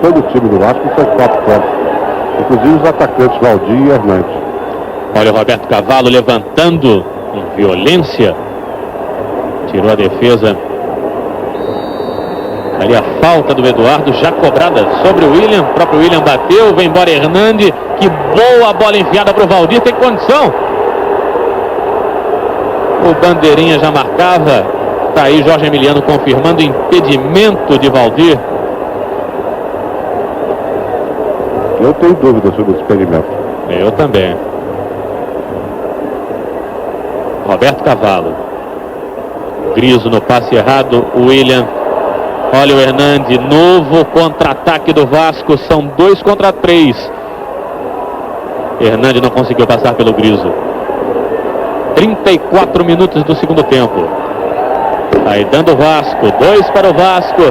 todo o time do Vasco está de 4 pontos. Inclusive os atacantes Valdir e Hernandes. Olha o Roberto Cavalo levantando com violência. Tirou a defesa. Ali a falta do Eduardo, já cobrada sobre o William. O próprio William bateu, vem embora Hernande. Que boa bola enfiada para o Valdir, tem condição. O bandeirinha já marcava. Está aí Jorge Emiliano confirmando o impedimento de Valdir. Eu tenho dúvidas sobre esse impedimento. Eu também. Roberto Cavalo. Griso no passe errado. William. Olha o Hernande. Novo contra-ataque do Vasco. São 2 contra 3. Hernande não conseguiu passar pelo Griso. 34 minutos do segundo tempo. Aí dando o Vasco. 2 para o Vasco.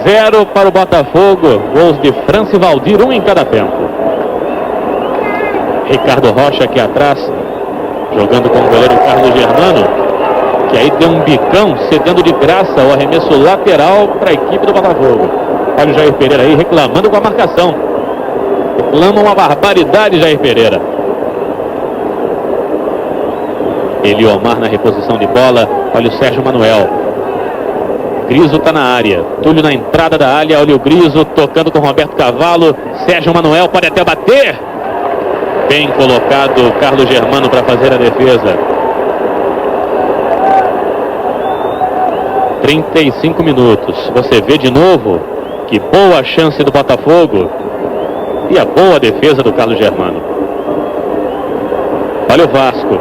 0 para o Botafogo. Gols de França e Valdir, 1 em cada tempo. Ricardo Rocha aqui atrás, jogando com o goleiro Carlos Germano, que aí deu um bicão, cedendo de graça o arremesso lateral para a equipe do Botafogo. Olha o Jair Pereira aí reclamando com a marcação. Reclama uma barbaridade, Jair Pereira. Eliomar na reposição de bola. Olha o Sérgio Manuel. Griso está na área. Túlio na entrada da área. Olha o Griso tocando com Roberto Cavalo. Sérgio Manuel pode até bater. Bem colocado Carlos Germano para fazer a defesa. 35 minutos. Você vê de novo que boa chance do Botafogo. E a boa defesa do Carlos Germano. Olha o Vasco.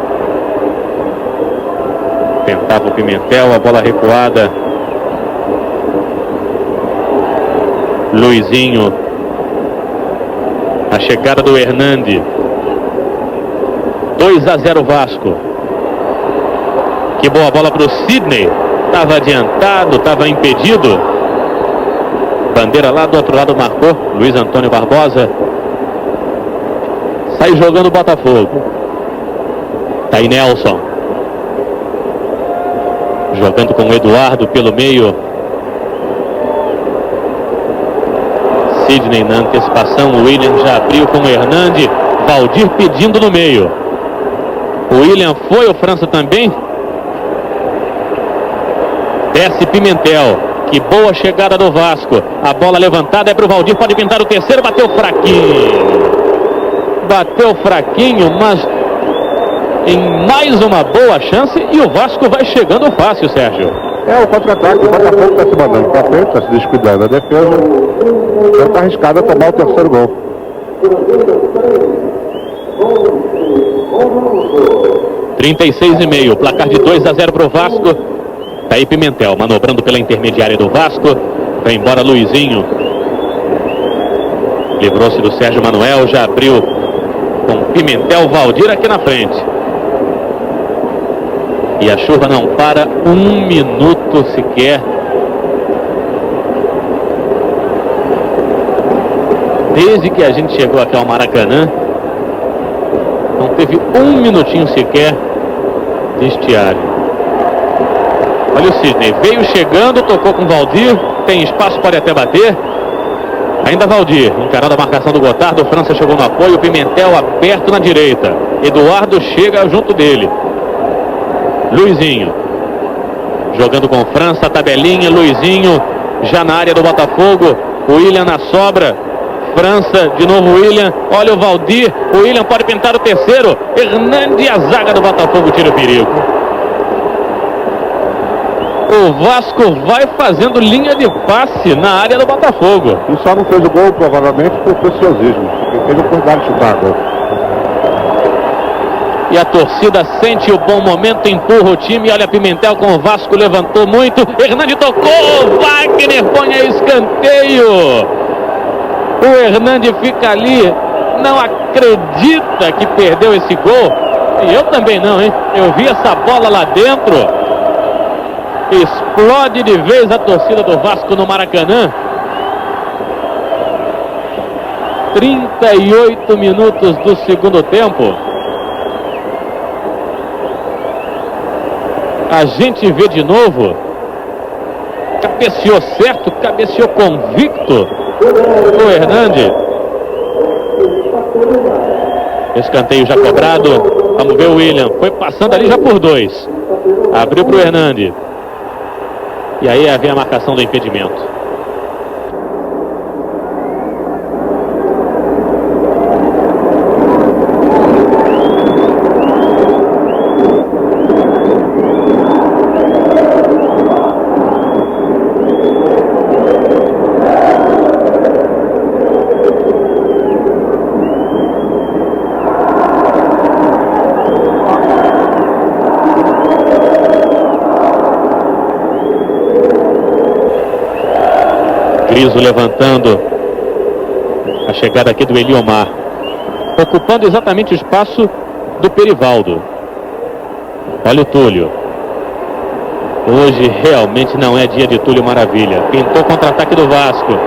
Tentava o Pimentel, a bola recuada. Luizinho. A chegada do Hernande. 2-0 Vasco. Que boa bola para o Sidney. Estava adiantado, estava impedido. Bandeira lá do outro lado marcou Luiz Antônio Barbosa. Sai jogando o Botafogo. Tá aí Nelson. Jogando com o Eduardo pelo meio. Sidney na antecipação. O William já abriu com o Hernandes. Valdir pedindo no meio. O William foi, o França também. Desce Pimentel. Que boa chegada do Vasco. A bola levantada é para o Valdir. Pode pintar o terceiro. Bateu fraquinho. Bateu fraquinho, mas em mais uma boa chance. E o Vasco vai chegando fácil, Sérgio. É o contra-ataque. O Botafogo está se mandando para frente, está se descuidando da defesa. Então está arriscado a tomar o terceiro gol. 36,5. Placar de 2-0 para o Vasco. Tá aí Pimentel manobrando pela intermediária do Vasco. Vai embora Luizinho. Livrou-se do Sérgio Manuel. Já abriu com Pimentel. Valdir aqui na frente. E a chuva não para um minuto sequer. Desde que a gente chegou aqui ao Maracanã, não teve um minutinho sequer de estiagem. Olha o Sidney, veio chegando, tocou com o Valdir, tem espaço, pode até bater. Ainda Valdir, encarando a marcação do Gotardo, o França chegou no apoio, Pimentel aberto na direita. Eduardo chega junto dele. Luizinho, jogando com França, tabelinha, Luizinho, já na área do Botafogo, o William na sobra. França, de novo William, olha o Valdir, o William pode pintar o terceiro. Hernandes, a zaga do Botafogo tira o perigo. O Vasco vai fazendo linha de passe na área do Botafogo. E só não fez o gol, provavelmente, por preciosismo. Quem fez não foi dar de chutar gol. E a torcida sente o bom momento, empurra o time. Olha Pimentel com o Vasco, levantou muito. Hernandes tocou, Wagner põe a escanteio. O Hernandes fica ali, não acredita que perdeu esse gol. E eu também não, hein? Eu vi essa bola lá dentro. Explode de vez a torcida do Vasco no Maracanã. 38 minutos do segundo tempo. A gente vê de novo. Cabeceou certo, cabeceou convicto o Hernandes. Escanteio já cobrado. Vamos ver o William. Foi passando ali já por dois. Abriu para o Hernandes. E aí havia a marcação do impedimento. Griso levantando a chegada aqui do Eliomar, ocupando exatamente o espaço do Perivaldo. Olha o Túlio. Hoje realmente não é dia de Túlio Maravilha. Pintou contra-ataque do Vasco.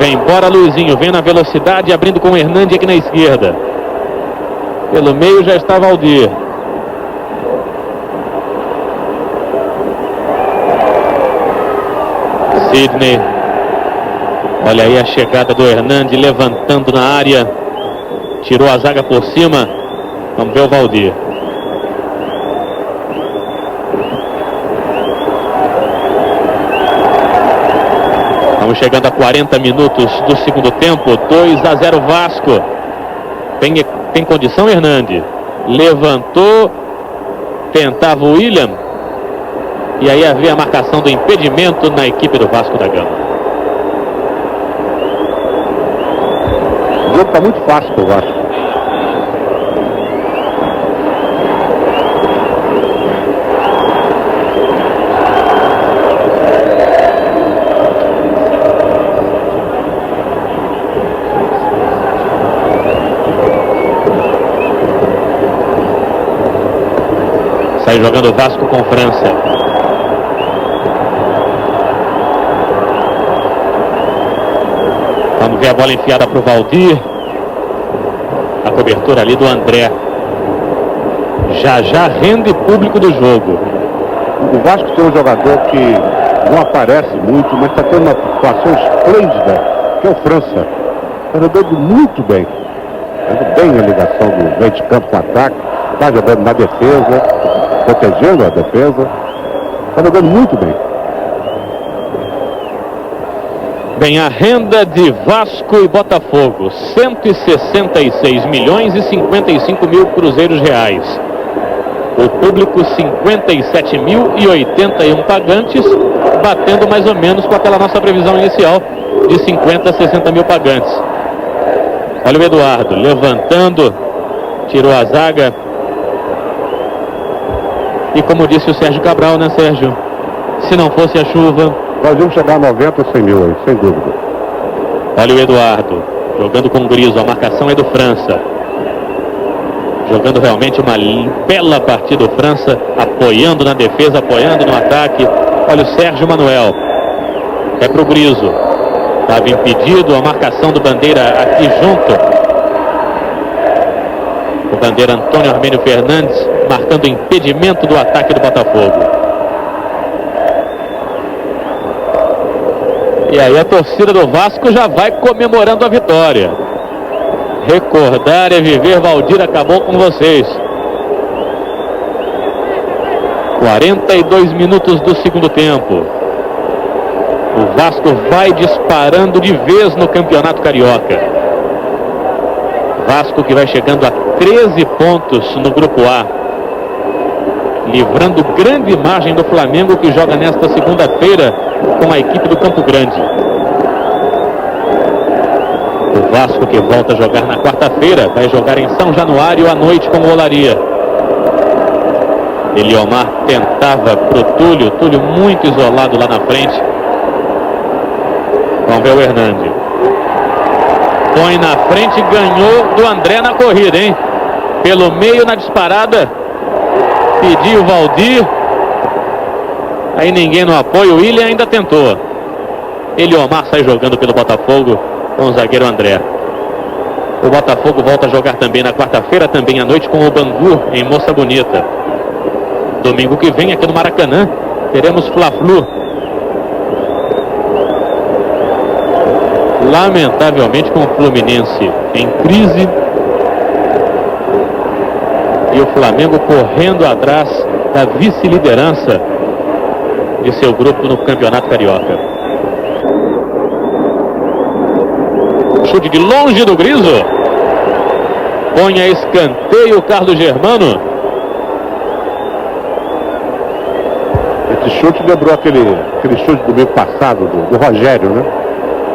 Vem embora Luizinho, vem na velocidade, abrindo com o Hernandes aqui na esquerda. Pelo meio já está Valdir. Sidney. Olha aí a chegada do Hernandes, levantando na área. Tirou a zaga por cima. Vamos ver o Valdir. Estamos chegando a 40 minutos do segundo tempo. 2-0 Vasco. Tem condição, Hernandes. Levantou. Tentava o William. E aí havia a marcação do impedimento na equipe do Vasco da Gama. O jogo está muito fácil para o Vasco. Sai jogando o Vasco com França. Vamos ver a bola enfiada para o Valdir. A cobertura ali do André. Já rende público do jogo. O Vasco tem um jogador que não aparece muito, mas está tendo uma atuação esplêndida, que é o França. Está jogando muito bem. Jogando bem a ligação do meio de campo com o ataque. Está jogando na defesa, protegendo a defesa. Está jogando muito bem. Bem, a renda de Vasco e Botafogo, 166 milhões e 55 mil cruzeiros reais. O público, 57.081 pagantes, batendo mais ou menos com aquela nossa previsão inicial de 50 a 60 mil pagantes. Olha o Eduardo levantando, tirou a zaga. E como disse o Sérgio Cabral, né, Sérgio? Se não fosse a chuva... Nós vamos chegar a 90 ou 100 mil aí, sem dúvida. Olha o Eduardo, jogando com o Griso, a marcação é do França. Jogando realmente uma bela partida do França, apoiando na defesa, apoiando no ataque. Olha o Sérgio Manuel, é pro Griso. Estava impedido, a marcação do Bandeira aqui junto. O Bandeira Antônio Armênio Fernandes, marcando impedimento do ataque do Botafogo. E aí a torcida do Vasco já vai comemorando a vitória. Recordar é viver, Valdir acabou com vocês. 42 minutos do segundo tempo. O Vasco vai disparando de vez no Campeonato Carioca. Vasco que vai chegando a 13 pontos no Grupo A. Livrando grande margem do Flamengo, que joga nesta segunda-feira com a equipe do Campo Grande. O Vasco que volta a jogar na quarta-feira, vai jogar em São Januário à noite com o Olaria. Eliomar tentava pro Túlio, Túlio muito isolado lá na frente. Vamos ver o Hernandes. Põe na frente e ganhou do André na corrida, hein? Pelo meio na disparada. Pediu o Valdir. Aí ninguém no apoio. O William ainda tentou. Eliomar sai jogando pelo Botafogo com o zagueiro André. O Botafogo volta a jogar também na quarta-feira, também à noite com o Bangu em Moça Bonita. Domingo que vem aqui no Maracanã teremos Fla-Flu. Lamentavelmente com o Fluminense em crise. E o Flamengo correndo atrás da vice-liderança de seu grupo no Campeonato Carioca. Chute de longe do Griso. Põe a escanteio o Carlos Germano. Esse chute lembrou aquele chute do domingo passado do Rogério, né?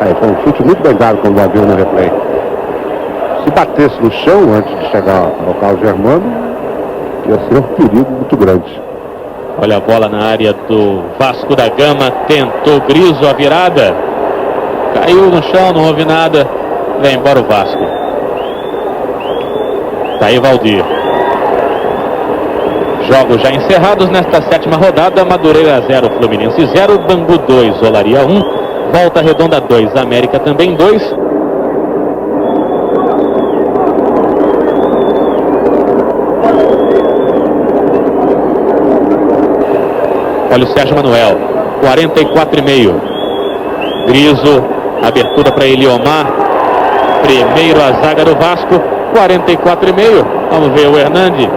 Aí foi um chute muito bem dado quando vai ver no replay. Se batesse no chão antes de chegar ao Carlos Germano, ia ser um perigo muito grande. Olha a bola na área do Vasco da Gama. Tentou Griso a virada. Caiu no chão, não houve nada. Vem embora o Vasco. Tá aí Valdir. Jogos já encerrados nesta sétima rodada. Madureira 0, Fluminense 0, Bangu 2, Olaria 1, Volta Redonda 2, América também 2. Olha o Sérgio Manuel, 44,5. Griso, abertura para Eliomar. Primeiro a zaga do Vasco, 44,5. Vamos ver o Hernandes.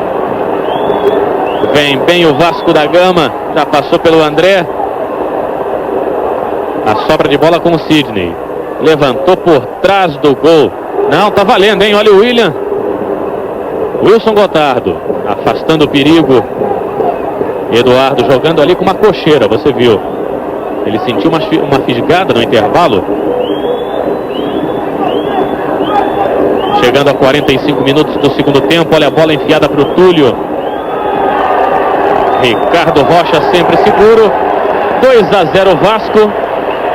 Vem bem o Vasco da Gama, já passou pelo André. A sobra de bola com o Sidney. Levantou por trás do gol. Não, tá valendo, hein? Olha o William. Wilson Gotardo, afastando o perigo. Eduardo jogando ali com uma cocheira, você viu. Ele sentiu uma fisgada no intervalo. Chegando a 45 minutos do segundo tempo. Olha a bola enfiada para o Túlio. Ricardo Rocha sempre seguro. 2-0 Vasco.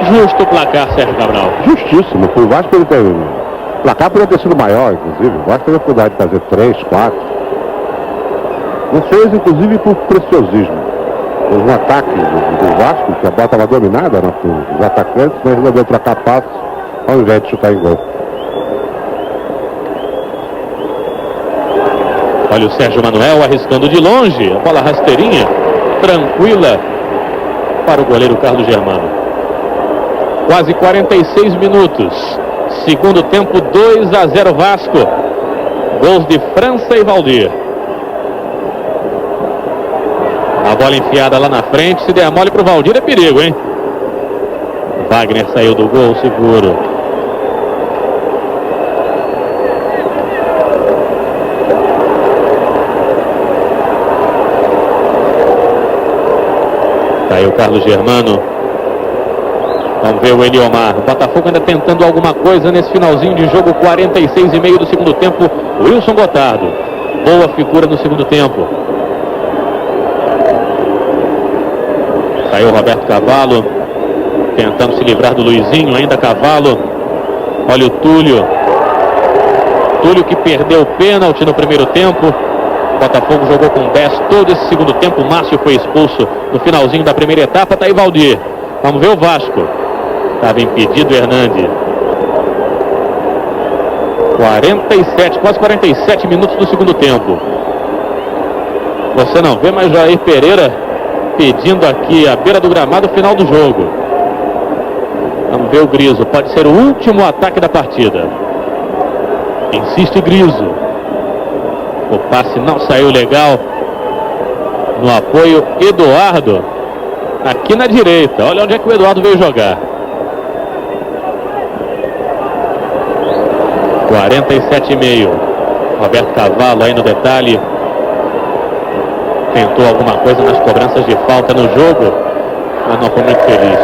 Justo o placar, Sérgio Cabral. Justíssimo. O Vasco ele tem... O placar poderia ter sido maior, inclusive. O Vasco teve a oportunidade de fazer 3, 4. Não fez, inclusive, por preciosismo. Houve um ataque do Vasco, que a bola estava dominada, né, pelos atacantes, mas resolveu trocar passos ao invés de chutar em gol. Olha o Sérgio Manuel arriscando de longe. A bola rasteirinha, tranquila para o goleiro Carlos Germano. Quase 46 minutos. Segundo tempo, 2-0 Vasco. Gols de França e Valdir. A bola enfiada lá na frente. Se der mole para o Valdir é perigo, hein? Wagner saiu do gol seguro. Aí o Carlos Germano. Vamos ver o Eliomar. O Botafogo ainda tentando alguma coisa nesse finalzinho de jogo. 46,5 do segundo tempo. Wilson Gotardo. Boa figura no segundo tempo. Saiu o Roberto Cavalo. Tentando se livrar do Luizinho. Ainda Cavalo. Olha o Túlio. Túlio que perdeu o pênalti no primeiro tempo. Botafogo jogou com 10 todo esse segundo tempo. Márcio foi expulso no finalzinho da primeira etapa. Tá aí Valdir. Vamos ver o Vasco. Estava impedido o Hernandes. 47, quase 47 minutos do segundo tempo. Você não vê, mas Jair Pereira pedindo aqui à beira do gramado o final do jogo. Vamos ver o Griso. Pode ser o último ataque da partida. Insiste Griso. O passe não saiu legal. No apoio, Eduardo. Aqui na direita. Olha onde é que o Eduardo veio jogar. 47,5. Roberto Cavalo aí no detalhe. Tentou alguma coisa nas cobranças de falta no jogo, mas não foi muito feliz.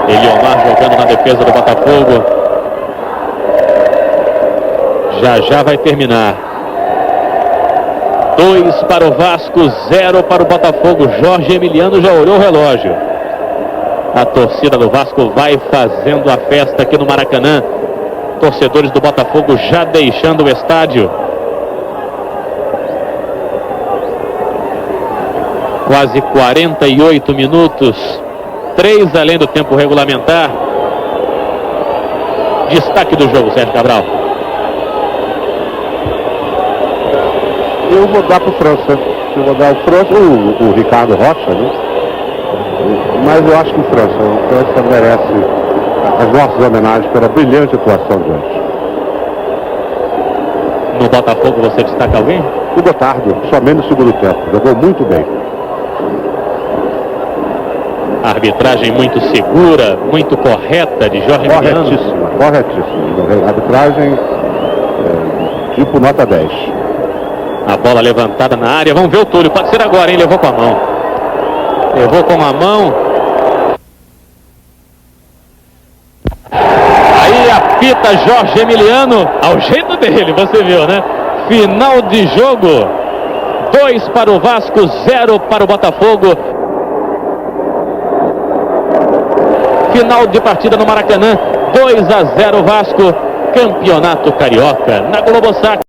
Eliomar jogando na defesa do Botafogo. Já vai terminar. 2 para o Vasco, 0 para o Botafogo. Jorge Emiliano já olhou o relógio. A torcida do Vasco vai fazendo a festa aqui no Maracanã. Torcedores do Botafogo já deixando o estádio. Quase 48 minutos. 3 além do tempo regulamentar. Destaque do jogo, Sérgio Cabral. Eu vou dar para o França. Eu vou dar o França, o Ricardo Rocha, né? Mas eu acho que o França merece as nossas homenagens pela brilhante atuação de hoje. No Botafogo você destaca alguém? O Gotardo, somente no segundo tempo. Jogou muito bem. Arbitragem muito segura, muito correta de Jorge Emiliano. Corretíssima. Arbitragem tipo nota 10. A bola levantada na área. Vamos ver o Túlio. Pode ser agora, hein? Levou com a mão. Levou com a mão. Aí apita Jorge Emiliano. Ao jeito dele, você viu, né? Final de jogo. 2 para o Vasco, 0 para o Botafogo. Final de partida no Maracanã. 2-0 Vasco. Campeonato Carioca na Globosat.